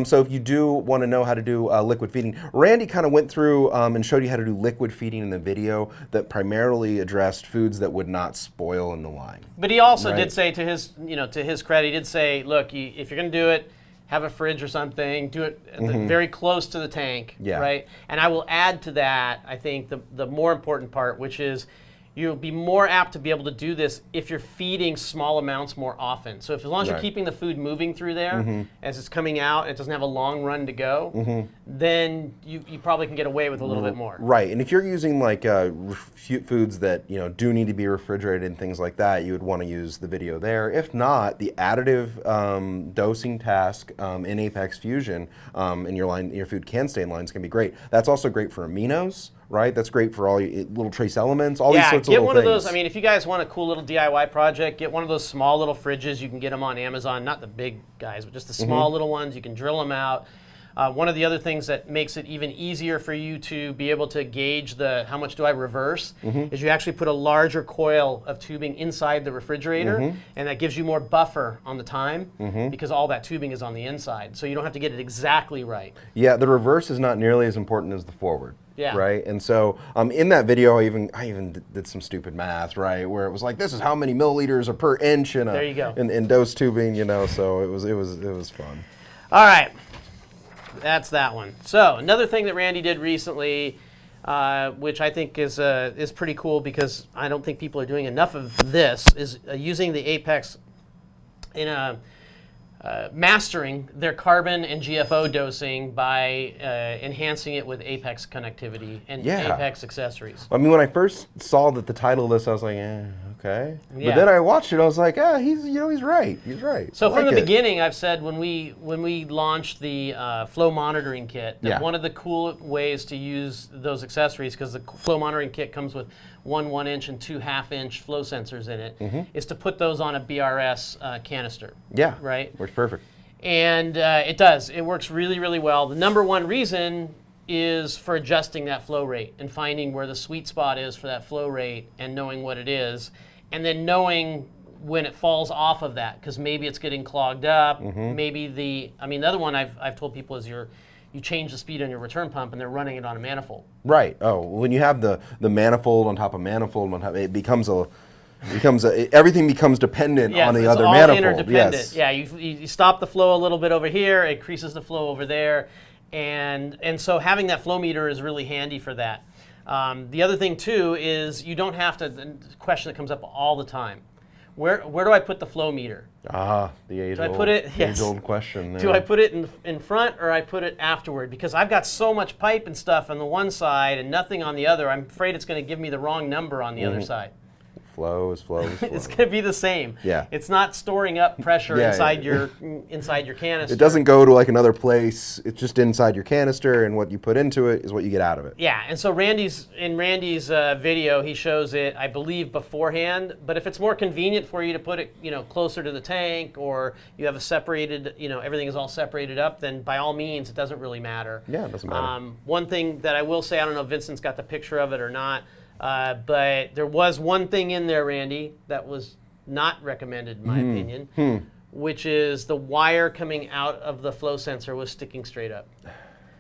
So if you do want to know how to do liquid feeding, Randy kind of went through and showed you how to do liquid feeding in the video that primarily addressed foods that would not spoil in the line. But he also did say, to his credit, he did say, look, if you're going to do it, have a fridge or something, do it very close to the tank, right? And I will add to that, I think, the more important part, which is you'll be more apt to be able to do this if you're feeding small amounts more often. So as long as you're Right. keeping the food moving through there as it's coming out, it doesn't have a long run to go, then you probably can get away with a little bit more. Right, and if you're using like foods that do need to be refrigerated and things like that, you would want to use the video there. If not, the additive dosing task in Apex Fusion in your food can stay in lines can be great. That's also great for aminos. Right, that's great for all your little trace elements, all these sorts of little get one things. of those. I mean, if you guys want a cool little DIY project, get one of those small little fridges. You can get them on Amazon, not the big guys, but just the small little ones. You can drill them out. One of the other things that makes it even easier for you to be able to gauge how much do I reverse is you actually put a larger coil of tubing inside the refrigerator, and that gives you more buffer on the time because all that tubing is on the inside. So you don't have to get it exactly right. Yeah, the reverse is not nearly as important as the forward. Yeah. Right. And so in that video, I even did some stupid math, right, where it was like, this is how many milliliters are per inch in There you go. in dose tubing, so it was fun. All right. That's that one. So another thing that Randy did recently, which I think is pretty cool because I don't think people are doing enough of this, is using the Apex in mastering their carbon and GFO dosing by enhancing it with Apex connectivity and Apex accessories. I mean, when I first saw that the title of this, I was like, okay. Yeah. But then I watched it, I was like, he's right. He's right. So I from like the it. beginning, I've said when we launched the flow monitoring kit, that one of the cool ways to use those accessories, because the flow monitoring kit comes with 1 1-inch and 2 1/2-inch flow sensors in it, is to put those on a BRS canister. Yeah. Right? Works perfect. And it does. It works really, really well. The number one reason is for adjusting that flow rate and finding where the sweet spot is for that flow rate and knowing what it is, and then knowing when it falls off of that, because maybe it's getting clogged up. Maybe the other one I've told people is you change the speed on your return pump and they're running it on a manifold. Right. Oh, when you have the manifold on top of manifold on top, it becomes everything becomes dependent on the other all manifold. Interdependent. Yes. Yeah, you stop the flow a little bit over here, it increases the flow over there, and so having that flow meter is really handy for that. The other thing too is you don't have to. The question that comes up all the time: where do I put the flow meter? The age-old question. There. Do I put it in front or I put it afterward? Because I've got so much pipe and stuff on the one side and nothing on the other. I'm afraid it's going to give me the wrong number on the other side. Flow is flow is flow. It's going to be the same. Yeah. It's not storing up pressure inside your canister. It doesn't go to like another place. It's just inside your canister, and what you put into it is what you get out of it. Yeah, and so Randy's video, he shows it, I believe, beforehand. But if it's more convenient for you to put it, closer to the tank, or you have a separated, everything is all separated up, then by all means, it doesn't really matter. Yeah, it doesn't matter. One thing that I will say, I don't know if Vincent's got the picture of it or not, but there was one thing in there, Randy, that was not recommended in my opinion, which is the wire coming out of the flow sensor was sticking straight up.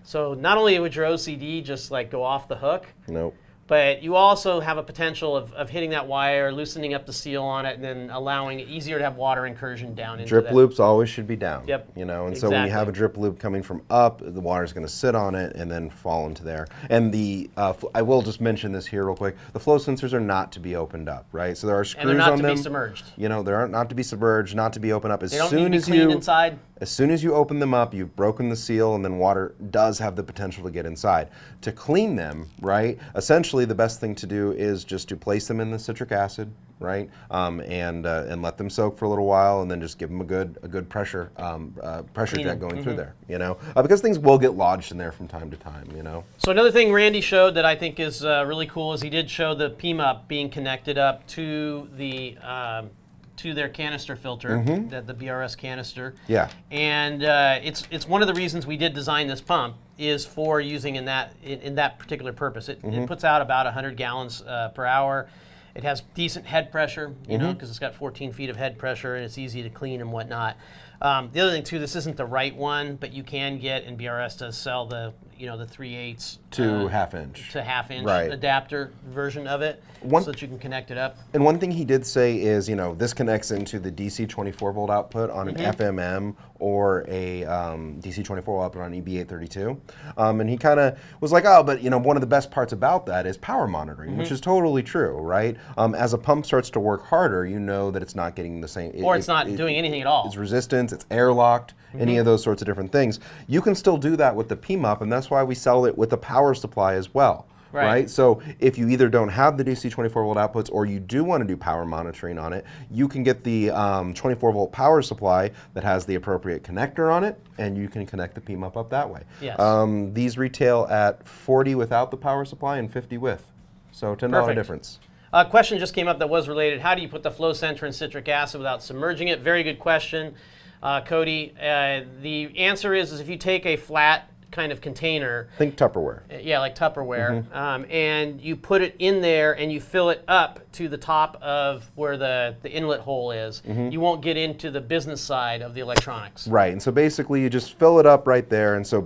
So not only would your OCD just like go off the hook, Nope. but you also have a potential of hitting that wire, loosening up the seal on it, and then allowing it easier to have water incursion down into Drip that. loops always should be down. Yep. And so when you have a drip loop coming from up, the water is going to sit on it and then fall into there. And I will just mention this here real quick. The flow sensors are not to be opened up, right? So there are screws And they're not on to them. be submerged. They are not to be submerged, not to be opened up. They don't need to be cleaned inside. As soon as you open them up, you've broken the seal, and then water does have the potential to get inside. To clean them, right, essentially the best thing to do is just to place them in the citric acid, right, and let them soak for a little while, and then just give them a good pressure jet going through there, because things will get lodged in there from time to time, So another thing Randy showed that I think is really cool is he did show the PMUP being connected up to the to their canister filter, the BRS canister. Yeah. And it's one of the reasons we did design this pump is for using in that particular purpose. It puts out about 100 gallons per hour. It has decent head pressure, because it's got 14 feet of head pressure and it's easy to clean and whatnot. The other thing too, this isn't the right one, but you can get, and BRS does sell the you know, the 3/8 to half-inch. to half-inch Right. adapter version of it, so that you can connect it up. And one thing he did say is, you know, this connects into the DC 24-volt output on an FMM or a DC 24-volt output on EB832. And he kind of was like, oh, but, you know, one of the best parts about that is power monitoring, which is totally true, right? As a pump starts to work harder, you know that it's not getting the same... Or it's not doing anything at all. It's resistance, it's airlocked, any of those sorts of different things. You can still do that with the PMUP, and that's why we sell it with a power supply as well. Right. So if you either don't have the DC 24-volt outputs or you do want to do power monitoring on it, you can get the 24-volt power supply that has the appropriate connector on it, and you can connect the PMUP up that way. Yes. These retail at $40 without the power supply and $50 with. So $10 Perfect. difference. A question just came up that was related. How do you put the flow center in citric acid without submerging it? Very good question, Cody. The answer is if you take a flat kind of container. Think Tupperware. Yeah, like Tupperware. And you put it in there and you fill it up to the top of where the inlet hole is. You won't get into the business side of the electronics. Right, and so basically you just fill it up right there, and so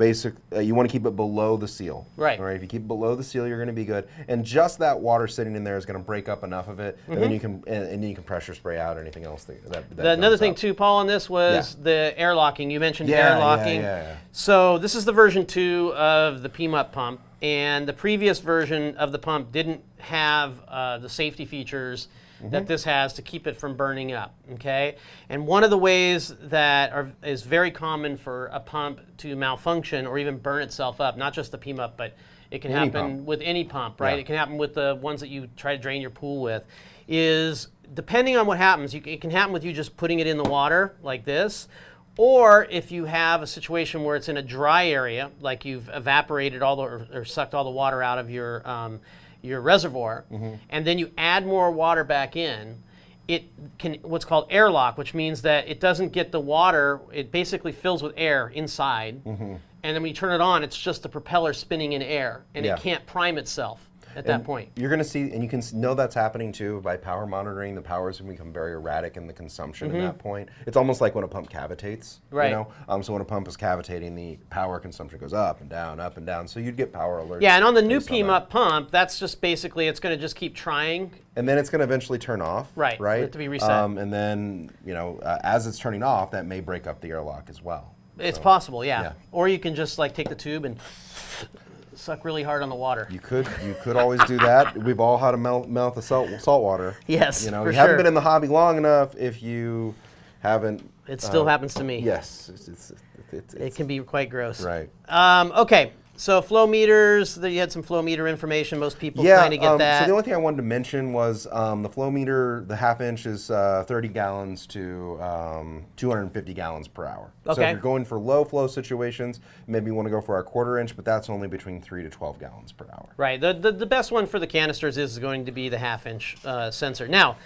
you want to keep it below the seal. Right. All right. If you keep it below the seal, you're going to be good. And just that water sitting in there is going to break up enough of it, and then you can pressure spray out anything else that Another thing up. too, Paul, on this was the air locking. You mentioned Yeah, air locking. yeah. So this is the version 2 of the PMUP pump, and the previous version of the pump didn't have the safety features that this has to keep it from burning up, okay? And one of the ways that is very common for a pump to malfunction or even burn itself up, not just the PMUP, but it can happen with any pump, right? Yeah. It can happen with the ones that you try to drain your pool with, is depending on what happens, it can happen with you just putting it in the water like this, or if you have a situation where it's in a dry area, like you've evaporated or sucked all the water out of your reservoir, and then you add more water back in, it can what's called airlock, which means that it doesn't get the water, it basically fills with air inside, and then when you turn it on, it's just the propeller spinning in air, and it can't prime itself at that point. You're going to see, and you can know that's happening too by power monitoring. The power is going to become very erratic in the consumption at that point. It's almost like when a pump cavitates. Right. You know? So when a pump is cavitating, the power consumption goes up and down, up and down. So you'd get power alerts. Yeah, and on the new based on that. PMUP pump, that's just basically, it's going to just keep trying. And then it's going to eventually turn off. Right. Right. For it to be reset. And then, you know, as it's turning off, that may break up the airlock as well. It's So, possible, yeah. yeah. Or you can just like take the tube and suck really hard on the water. You could always do that. We've all had to melt the salt water. Yes, You know, for you haven't sure. been in the hobby long enough if you haven't. It still happens to me. Yes. It can be quite gross. Right. Okay, so flow meters, you had some flow meter information. Most people kind of get that. So the only thing I wanted to mention was the flow meter, the half inch is 30 gallons to 250 gallons per hour. So Okay. if you're going for low flow situations, maybe you want to go for our quarter inch, but that's only between 3 to 12 gallons per hour. Right, the best one for the canisters is going to be the half-inch sensor. Now,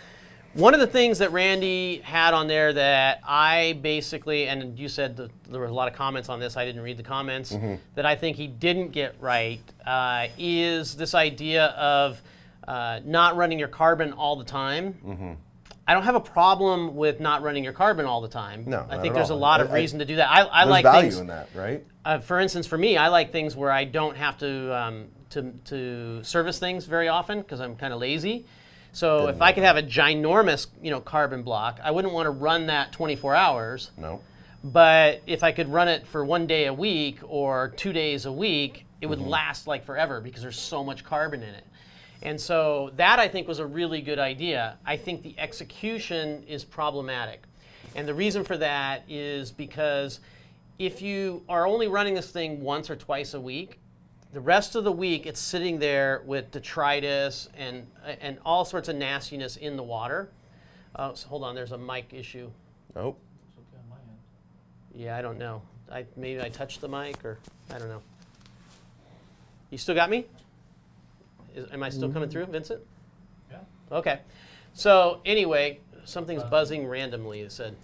one of the things that Randy had on there that I basically, and you said that there were a lot of comments on this, I didn't read the comments, that I think he didn't get right, is this idea of not running your carbon all the time. I don't have a problem with not running your carbon all the time. No, I not think at there's a all. lot of reason to do that. I There's like value things in that, right? for instance, for me, I like things where I don't have to service things very often because I'm kind of lazy. So if I could have a ginormous, carbon block, I wouldn't want to run that 24 hours. No. But if I could run it for 1 day a week or 2 days a week, it would last like forever because there's so much carbon in it. And so that I think was a really good idea. I think the execution is problematic. And the reason for that is because if you are only running this thing once or twice a week, the rest of the week it's sitting there with detritus and all sorts of nastiness in the water. So hold on, there's a mic issue. Nope. It's okay on my end. Yeah, I don't know. Maybe I touched the mic or I don't know. You still got me? Am I still coming through, Vincent? Yeah. Okay. So anyway, something's buzzing randomly, it said.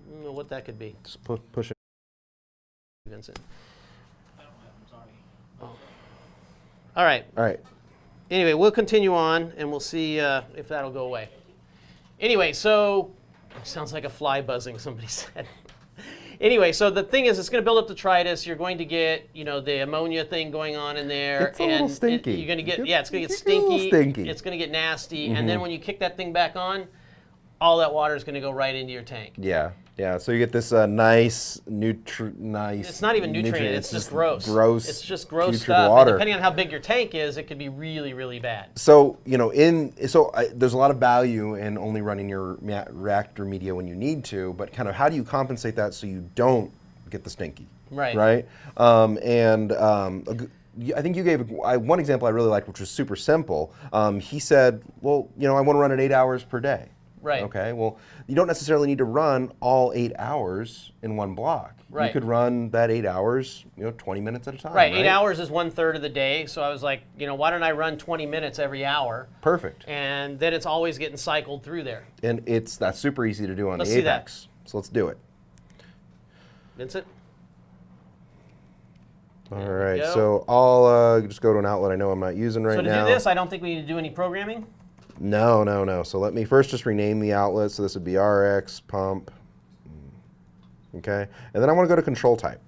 I don't know what that could be, Just push it. Vincent. I don't have, I'm sorry. All right. All right. Anyway, we'll continue on and we'll see if that'll go away. Anyway, so sounds like a fly buzzing, somebody said. Anyway, so the thing is, it's going to build up the detritus. You're going to get, the ammonia thing going on in there. It's a little stinky. You're going to get, it's going to get It's a little stinky. stinky. It's going to get nasty. And then when you kick that thing back on, all that water is going to go right into your tank. Yeah. Yeah, so you get this nice. It's not even nutrient. It's just gross. It's just gross putrid stuff. water. And depending on how big your tank is, it could be really, really bad. So there's a lot of value in only running your reactor media when you need to, but kind of how do you compensate that so you don't get the stinky? Right. Right. I think you gave one example I really liked, which was super simple. He said, well, I want to run it 8 hours per day. Right. Okay. Well, you don't necessarily need to run all 8 hours in one block. Right. You could run that 8 hours, 20 minutes at a time. Right. 8 hours is 1/3 of the day. So I was like, why don't I run 20 minutes every hour? Perfect. And then it's always getting cycled through there. And that's super easy to do on Let's the see that. Apex. So let's do it. Vincent? All right. go. So I'll just go to an outlet I know I'm not using right So to now. do this, I don't think we need to do any programming. No. So let me first just rename the outlet. So this would be RX pump. Okay. And then I want to go to control type.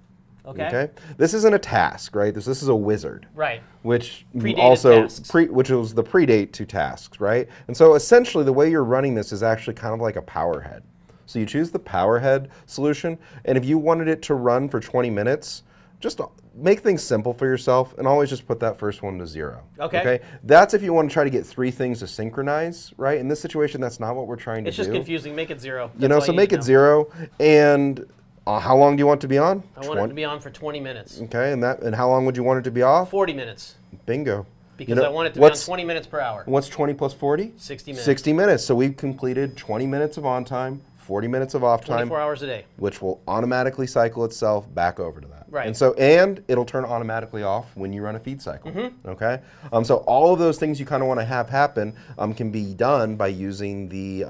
Okay. This isn't a task, right? This is a wizard. Right. Which Predated also tasks. which was the predate to tasks, right? And so essentially the way you're running this is actually kind of like a Powerhead. So you choose the Powerhead solution, and if you wanted it to run for 20 minutes, just make things simple for yourself and always just put that first one to 0. Okay. That's if you want to try to get 3 things to synchronize, right? In this situation, that's not what we're trying to It's do. just confusing. Make it 0. That's all So you make need it to know. 0. And how long do you want it to be on? I want it to be on for 20 minutes. Okay, and how long would you want it to be off? 40 minutes. Bingo. Because I want it to be on 20 minutes per hour. What's 20 plus 40? 60 minutes. 60 minutes. So we've completed 20 minutes of on time, 40 minutes of off time, 24 hours a day. which will automatically cycle itself back over to that. Right. And it'll turn automatically off when you run a feed cycle. Okay. So all of those things you kind of want to have happen can be done by using the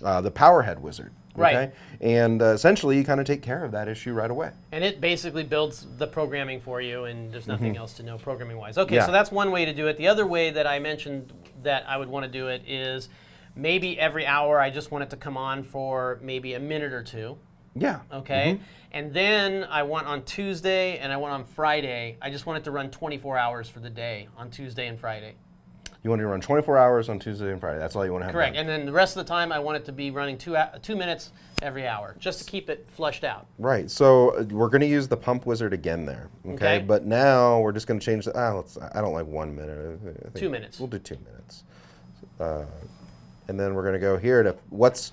Powerhead Wizard. Okay? Right. And essentially, you kind of take care of that issue right away. And it basically builds the programming for you, and there's nothing else to know programming-wise. Okay, Yeah. so that's one way to do it. The other way that I mentioned that I would want to do it is maybe every hour I just want it to come on for maybe a minute or two. Yeah. Okay. And then I want on Tuesday and I want on Friday, I just want it to run 24 hours for the day on Tuesday and Friday. You want to run 24 hours on Tuesday and Friday. That's all you want to have Correct. done. And then the rest of the time, I want it to be running 2 minutes every hour, just to keep it flushed out. Right. So we're going to use the pump wizard again there. Okay. Okay. But now we're just going to change the. I don't like 1 minute. I think 2 minutes. We'll do 2 minutes. And then we're going to go here to what's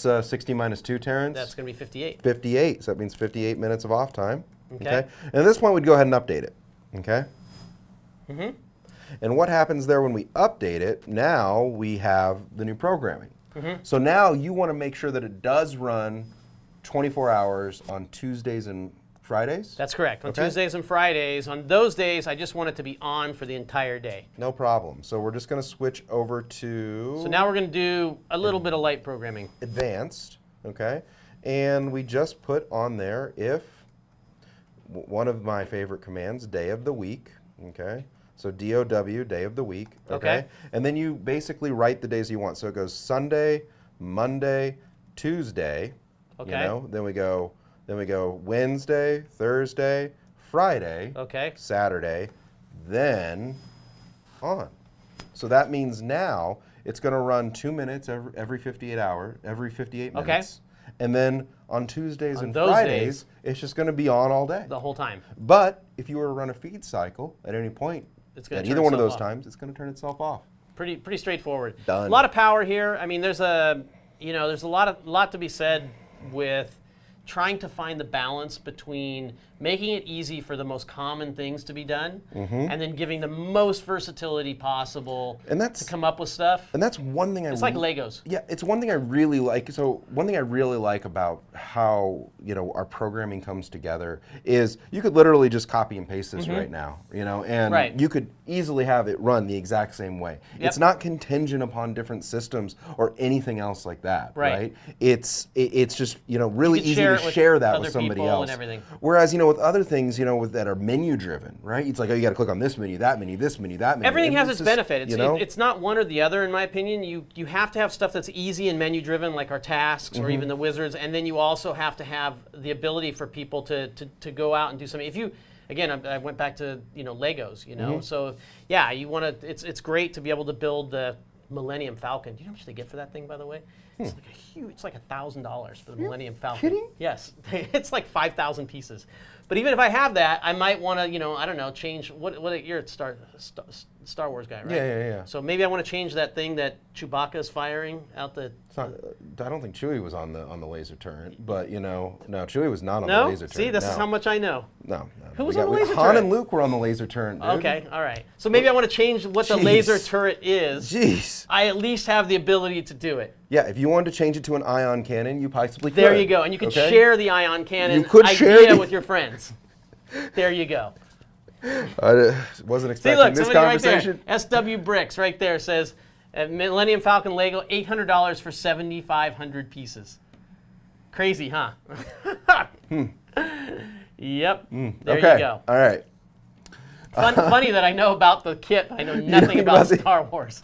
60 minus 2, Terrence? That's going to be 58. 58. So that means 58 minutes of off time. Okay. And at this point, we'd go ahead and update it. Okay. And what happens there when we update it? Now we have the new programming. So now you want to make sure that it does run 24 hours on Tuesdays and Fridays? That's correct. On Okay. Tuesdays and Fridays. On those days, I just want it to be on for the entire day. No problem. So we're just going to switch over to So now we're going to do a little bit of light programming. advanced, okay? And we just put on there if one of my favorite commands, day of the week, okay? So DOW, day of the week, Okay. And then you basically write the days you want. So it goes Sunday, Monday, Tuesday, Okay. Then we go Wednesday, Thursday, Friday, Okay. Saturday, then on. So that means now it's going to run 2 minutes every 58 Okay. minutes. And then on Tuesdays On and those Fridays, days, it's just going to be on all day. The whole time. But if you were to run a feed cycle at any point, It's gonna at turn either one of itself those off. times, it's going to turn itself off. Pretty straightforward. Done. A lot of power here. I mean, there's a lot to be said with trying to find the balance between making it easy for the most common things to be done, and then giving the most versatility possible And that's to come up with stuff. And that's one thing It's like Legos. Yeah, it's one thing I really like. So one thing I really like about how our programming comes together is you could literally just copy and paste this right now, and Right. you could easily have it run the exact same way. Yep. It's not contingent upon different systems or anything else like that, Right. right? It's just really could easy share to it with share that other with somebody people else. and everything. Whereas with other things, that are menu driven, right? It's like, oh, you got to click on this menu, that menu, this menu, that menu. Everything And has it's its benefit. just, It's not one or the other, in my opinion. You have to have stuff that's easy and menu driven, like our tasks or even the wizards, and then you also have to have the ability for people to go out and do something. If you, again, I went back to Legos, so yeah, you want to. It's great to be able to build the Millennium Falcon. Do you know how much they get for that thing, by the way? It's like it's like $1,000 for the Millennium Falcon. Kidding? Yes, it's like 5,000 pieces. But even if I have that, I might want to, I don't know, change. What you're a Star Wars guy, right? Yeah. So maybe I want to change that thing that Chewbacca is firing out the. It's not, I don't think Chewie was on the laser turret, but no, Chewie was not on the No. laser turret. See, this is how much I know. No. Who was on the laser Han turret? and Luke were on the laser turret. Dude. Okay, all right. So maybe I want to change what the Jeez. laser turret is. Jeez. I at least have the ability to do it. Yeah, if you wanted to change it to an ion cannon, you possibly could. There you go, and you could okay? share the ion cannon You could share idea the- with your friends. There you go. I wasn't See, expecting look, this somebody conversation. right there. SW Bricks right there says, Millennium Falcon Lego, $800 for 7,500 pieces. Crazy, huh? Yep. There Okay. you go. All right. Funny that I know about the kit. I know nothing about Star Wars.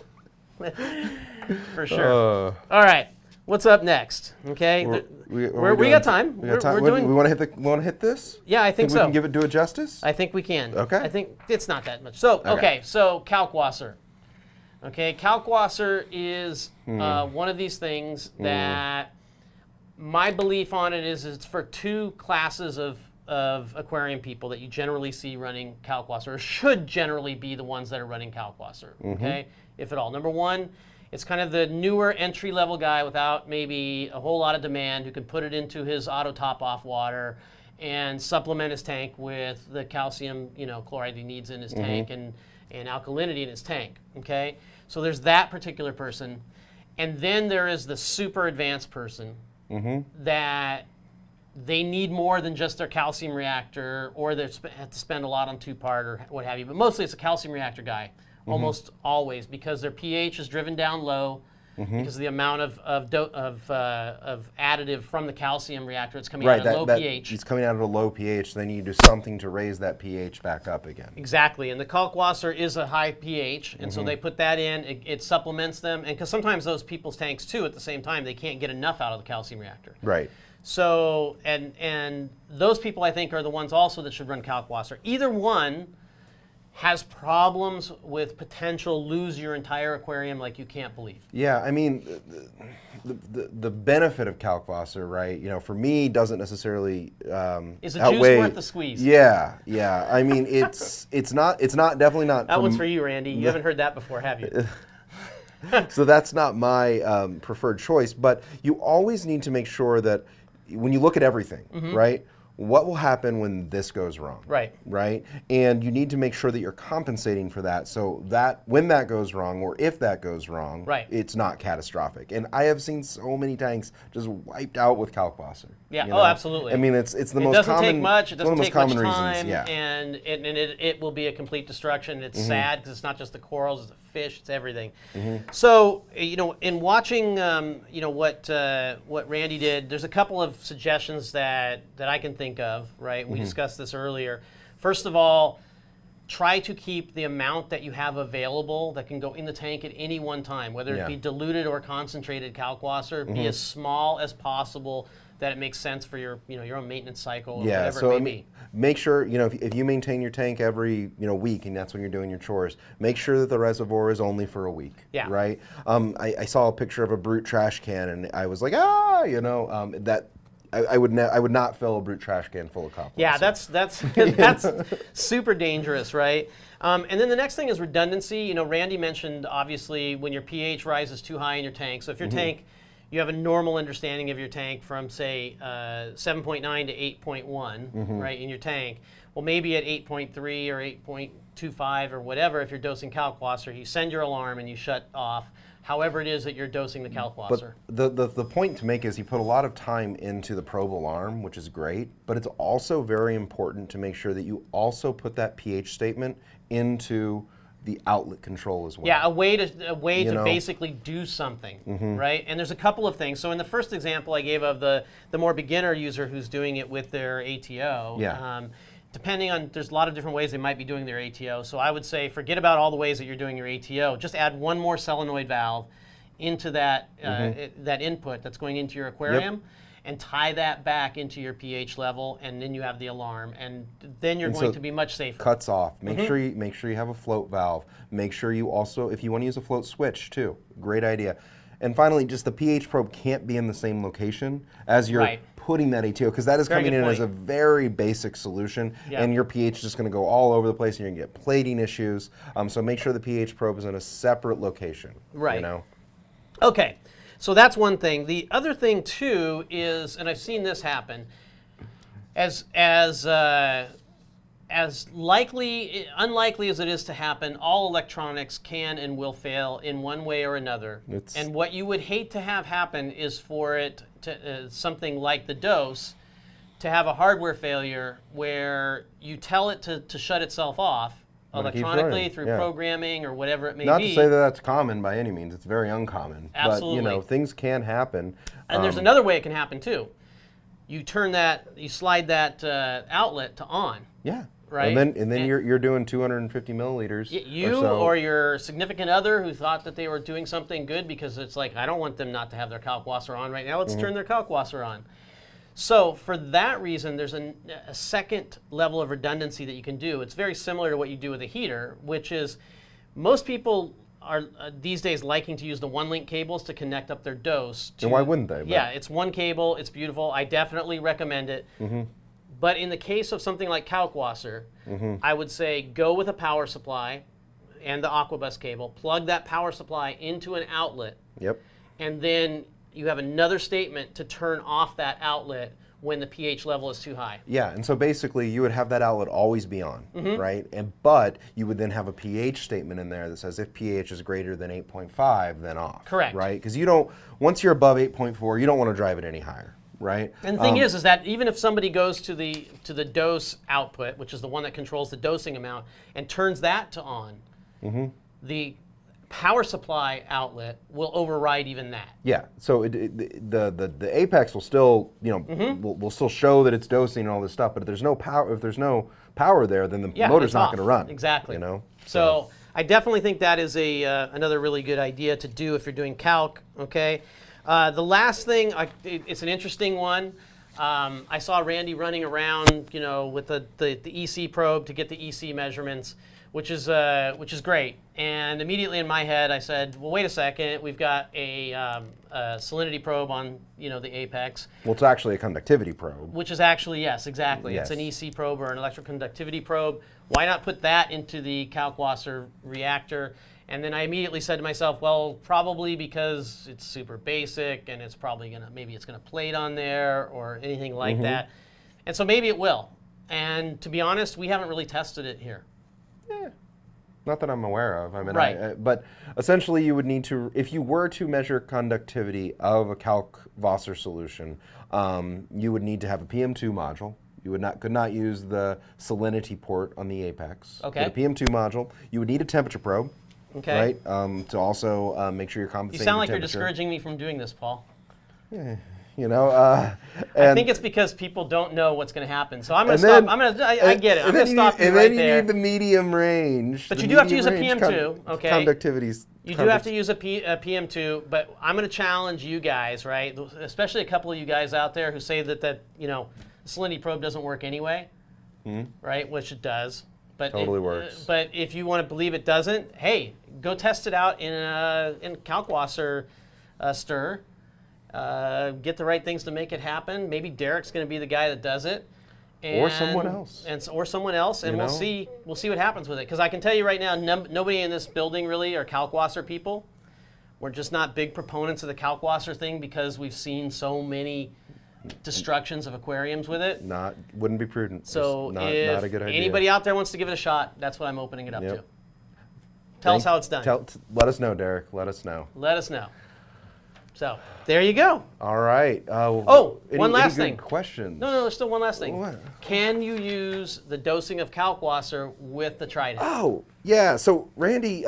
For sure. All right. What's up next? Okay. We got time. We got time. We're doing. We want to hit this? Yeah, I think we so. can give it do it justice? I think we can. Okay. I think it's not that much. So, okay, so Kalkwasser. Okay, Kalkwasser is one of these things that my belief on it is it's for two classes of aquarium people that you generally see running Kalkwasser, or should generally be the ones that are running Kalkwasser, okay, if at all. Number one, it's kind of the newer entry-level guy without maybe a whole lot of demand who can put it into his auto top-off water and supplement his tank with the calcium, chloride he needs in his tank and alkalinity in his tank, okay? So there's that particular person. And then there is the super advanced person that they need more than just their calcium reactor, or they have to spend a lot on two-part or what have you. But mostly it's a calcium reactor guy. Almost always, because their pH is driven down low, because of the amount of additive from the calcium reactor. It's coming out at low pH. It's coming out at a low pH, so they need to do something to raise that pH back up again. Exactly, and the Kalkwasser is a high pH, and so they put that in. It supplements them, and because sometimes those people's tanks too, at the same time, they can't get enough out of the calcium reactor. Right. So, and those people I think are the ones also that should run Kalkwasser. Either one has problems with potential lose your entire aquarium like you can't believe. Yeah, I mean, the benefit of Kalkwasser, right? For me, doesn't necessarily Is the outweigh, juice worth the squeeze? Yeah. I mean, it's definitely not. That one's for you, Randy. You haven't heard that before, have you? So that's not my preferred choice. But you always need to make sure that when you look at everything, right? What will happen when this goes wrong? Right. Right? And you need to make sure that you're compensating for that, so that when that goes wrong, or if that goes wrong, right, it's not catastrophic. And I have seen so many tanks just wiped out with Kalkwasser. Yeah, oh, absolutely. I mean, it's the most common. It doesn't take much. It doesn't take much reasons, time, yeah. and it will be a complete destruction. It's sad because it's not just the corals, it's the fish, it's everything. So, in watching, what Randy did, there's a couple of suggestions that I can think of. Right, we discussed this earlier. First of all, try to keep the amount that you have available that can go in the tank at any one time, whether it be diluted or concentrated Kalkwasser, be as small as possible, that it makes sense for your own maintenance cycle or whatever it may be. Make sure, if you maintain your tank every week, and that's when you're doing your chores, make sure that the reservoir is only for a week. Yeah. Right. I saw a picture of a brute trash can, and I was like, that. I would not fill a brute trash can full of Kalkwasser. Yeah, that's super dangerous, right? And then the next thing is redundancy. Randy mentioned, obviously, when your pH rises too high in your tank. So if your tank, you have a normal understanding of your tank from, say, 7.9 to 8.1, right, in your tank. Well, maybe at 8.3 or 8.25 or whatever, if you're dosing Kalkwasser, you send your alarm and you shut off however it is that you're dosing the Kalkwasser. But the point to make is you put a lot of time into the probe alarm, which is great, but it's also very important to make sure that you also put that pH statement into the outlet control as well. Yeah, a way to know? basically do something, right? And there's a couple of things. So in the first example I gave of the more beginner user who's doing it with their ATO, Yeah. depending on, there's a lot of different ways they might be doing their ATO. So I would say forget about all the ways that you're doing your ATO. Just add one more solenoid valve into that that input that's going into your aquarium, and tie that back into your pH level, and then you have the alarm, and then you're going to be much safer. Cuts off. Make sure you have a float valve. Make sure you also, if you want to use a float switch too, great idea. And finally, just the pH probe can't be in the same location as you're putting that ATO, because that is Very coming good in point. as a very basic solution, and your pH is just going to go all over the place, and you're going to get plating issues. So make sure the pH probe is in a separate location. Right. You know? Okay, so that's one thing. The other thing too is, and I've seen this happen, as unlikely as it is to happen, all electronics can and will fail in one way or another. And what you would hate to have happen is for it to something like the dose to have a hardware failure where you tell it to shut itself off electronically through programming or whatever it may be. Not to say that that's common by any means. It's very uncommon. Absolutely. But, you know, things can happen. And there's another way it can happen too. You slide that outlet to on. Yeah. Right. And then you're doing 250 milliliters. You or, so. or your significant other who thought that they were doing something good, because it's like, I don't want them not to have their Kalkwasser on right now. Let's turn their Kalkwasser on. So for that reason, there's a second level of redundancy that you can do. It's very similar to what you do with a heater, which is most people are these days liking to use the one-link cables to connect up their dose. And why wouldn't they? Yeah, it's one cable. It's beautiful. I definitely recommend it. But in the case of something like Kalkwasser, I would say go with a power supply and the Aquabus cable. Plug that power supply into an outlet. Yep. And then you have another statement to turn off that outlet when the pH level is too high. Yeah, and so basically you would have that outlet always be on, right? But you would then have a pH statement in there that says if pH is greater than 8.5, then off. Correct. Right? Because you don't, once you're above 8.4, you don't want to drive it any higher, right? And the thing is that even if somebody goes to the dose output, which is the one that controls the dosing amount, and turns that to on, the power supply outlet will override even that. Yeah, so the apex will still, you know, will still show that it's dosing and all this stuff, but if there's no power there, then the motor's not going to run. Exactly. You know. So I definitely think that is another really good idea to do if you're doing calc. Okay. The last thing, it's an interesting one. I saw Randy running around, you know, with the EC probe to get the EC measurements, which is great. And immediately in my head, I said, well, wait a second. We've got a salinity probe on, you know, the apex. Well, it's actually a conductivity probe. Which is actually, yes, exactly. Yes. It's an EC probe or an electroconductivity probe. Why not put that into the Kalkwasser reactor? And then I immediately said to myself, well, probably because it's super basic and it's probably maybe it's gonna plate on there or anything like that. And so maybe it will. And to be honest, we haven't really tested it here. Not that I'm aware of. I mean, Right. but essentially you would need to, if you were to measure conductivity of a Kalkwasser solution, you would need to have a PM2 module. You could not use the salinity port on the apex. Okay. With a PM2 module, you would need a temperature probe. Okay. Right. To also make sure you're compensating. You sound like the you're temperature. discouraging me from doing this, Paul. You know. I think it's because people don't know what's going to happen. So I'm going to stop. I get it. I'm going to stop you right there. And then you need the medium range. But you do have to use a PM2, okay? Conductivities. You do have to use a PM2, but I'm going to challenge you guys, right? Especially a couple of you guys out there who say that you know, the salinity probe doesn't work anyway, right? Which it does. But Totally works. But if you want to believe it doesn't, hey, go test it out in Kalkwasser stir. Get the right things to make it happen. Maybe Derek's going to be the guy that does it, or someone else, and we'll see what happens with it. Because I can tell you right now, nobody in this building really are Kalkwasser people. We're just not big proponents of the Kalkwasser thing because we've seen so many destructions of aquariums with it. Wouldn't be prudent. So not if a good idea. anybody out there wants to give it a shot, that's what I'm opening it up to. Tell us how it's done. Let us know, Derek. Let us know. Let us know. So there you go. All right. One last good thing. Questions? No, there's still one last thing. What? Can you use the dosing of Kalkwasser with the Trident? Oh, yeah. So Randy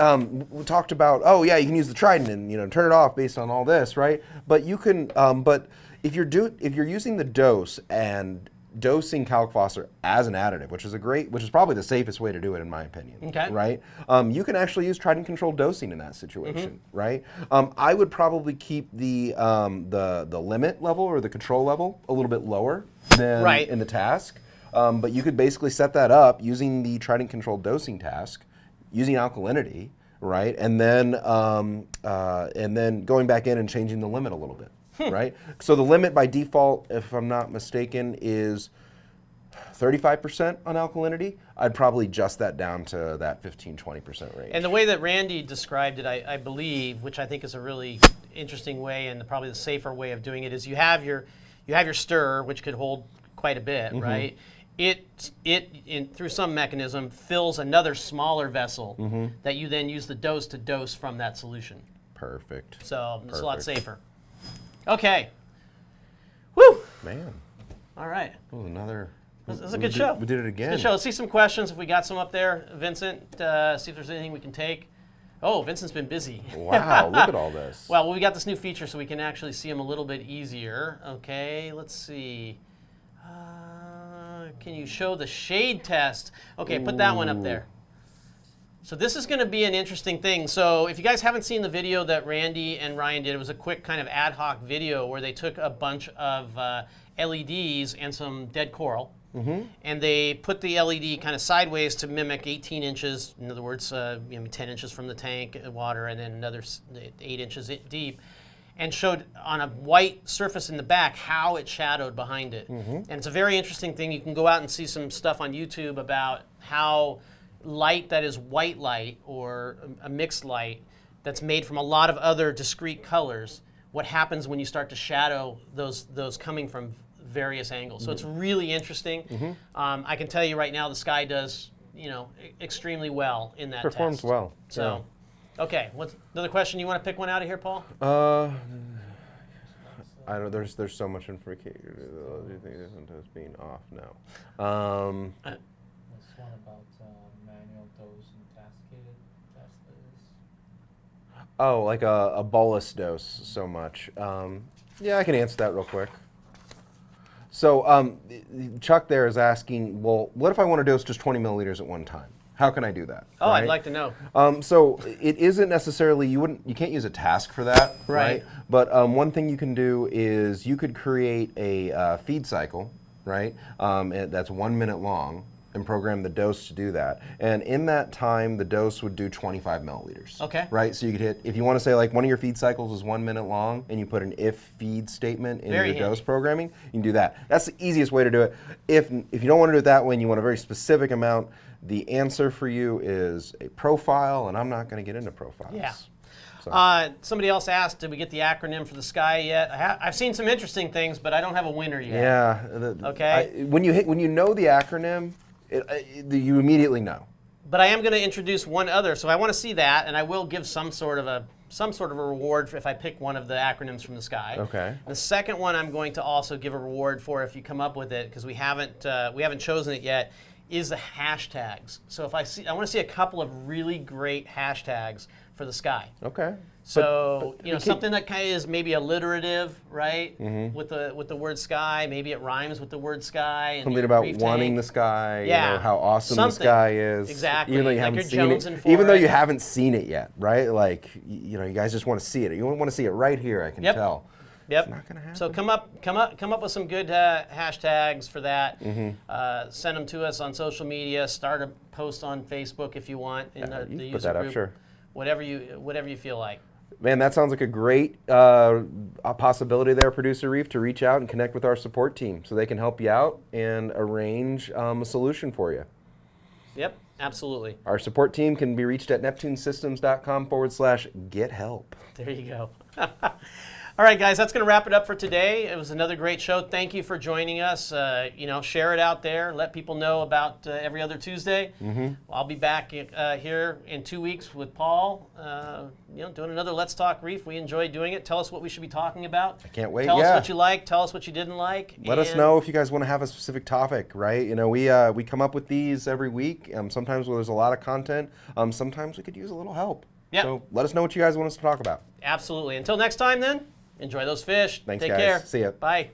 we talked about, you can use the Trident and turn it off based on all this, right? But you can, but if you're using the dose and dosing Kalkwasser as an additive, which is probably the safest way to do it in my opinion. Okay. Right? You can actually use Trident controlled dosing in that situation, right? I would probably keep the limit level or the control level a little bit lower than in the task. But you could basically set that up using the Trident controlled dosing task, using alkalinity, right? And then going back in and changing the limit a little bit. Right? So the limit by default, if I'm not mistaken, is 35% on alkalinity. I'd probably adjust that down to that 15-20% range. And the way that Randy described it, I believe, which I think is a really interesting way and probably the safer way of doing it, is you have your stirrer, which could hold quite a bit, right? It through some mechanism fills another smaller vessel that you then use the dose to dose from that solution. Perfect. So it's a lot safer. Okay. Woo! Man. All right. Oh, another. This is a good show. We did it again. Good show. Let's see some questions if we got some up there. Vincent, see if there's anything we can take. Oh, Vincent's been busy. Wow, look at all this. Well, we got this new feature so we can actually see him a little bit easier. Okay, let's see. Can you show the shade test? Okay, put that one up there. So this is going to be an interesting thing. So if you guys haven't seen the video that Randy and Ryan did, it was a quick kind of ad hoc video where they took a bunch of LEDs and some dead coral, and they put the LED kind of sideways to mimic 18 inches, in other words, 10 inches from the tank water, and then another 8 inches deep, and showed on a white surface in the back how it shadowed behind it. And it's a very interesting thing. You can go out and see some stuff on YouTube about how light that is white light or a mixed light that's made from a lot of other discrete colors, what happens when you start to shadow those coming from various angles. So it's really interesting. I can tell you right now the sky does extremely well in that Performs test. well. So, okay, what's another question? You want to pick one out of here, Paul? I don't know. There's so much information. Do you think it's being off now? This one about manual dose and cascaded testers. Oh, like a bolus dose so much. Yeah, I can answer that real quick. So Chuck there is asking, well, what if I want to dose just 20 milliliters at one time? How can I do that? Oh, right? I'd like to know. So it isn't necessarily, you can't use a task for that, Right. But one thing you can do is you could create a feed cycle, right? That's 1 minute long, and program the dose to do that. And in that time, the dose would do 25 milliliters. Okay. Right? So you could hit, if you want to say like one of your feed cycles is 1 minute long, and you put an if feed statement in Very your handy. dose programming, you can do that. That's the easiest way to do it. If you don't want to do it that way and you want a very specific amount, the answer for you is a profile, and I'm not going to get into profiles. Yeah. So. Somebody else asked, did we get the acronym for the sky yet? I've seen some interesting things, but I don't have a winner yet. Yeah. Okay. When you know the acronym, you immediately know. But I am going to introduce one other, so I want to see that, and I will give some sort of a reward if I pick one of the acronyms from the sky. Okay. The second one I'm going to also give a reward for if you come up with it, because we haven't chosen it yet, is the hashtags. So if I want to see a couple of really great hashtags for the sky. Okay. So something that kind of is maybe alliterative, right? With the word sky, maybe it rhymes with the word sky. And Something about reef wanting tank. the sky. Yeah. How awesome Something. the sky is. Exactly. Even though you Like haven't your seen Jones it. and Even though Forest. you haven't seen it yet, right? Like you guys just want to see it. You want to see it right here. I can tell. Yep. It's not gonna happen. So come up with some good hashtags for that. Send them to us on social media. Start a post on Facebook if you want in the you can user put that group. up, sure. Whatever you feel like. Man, that sounds like a great possibility there, Producer Reef, to reach out and connect with our support team so they can help you out and arrange a solution for you. Yep, absolutely. Our support team can be reached at neptunesystems.com/get help. There you go. All right, guys, that's going to wrap it up for today. It was another great show. Thank you for joining us. Share it out there. Let people know about Every Other Tuesday. I'll be back here in 2 weeks with Paul, doing another Let's Talk Reef. We enjoy doing it. Tell us what we should be talking about. I can't wait. Tell us what you like. Tell us what you didn't like. Let us know if you guys want to have a specific topic, right? We come up with these every week. Sometimes there's a lot of content. Sometimes we could use a little help. Yep. So let us know what you guys want us to talk about. Absolutely. Until next time, then, enjoy those fish. Thanks, Take guys. care. See ya. Bye.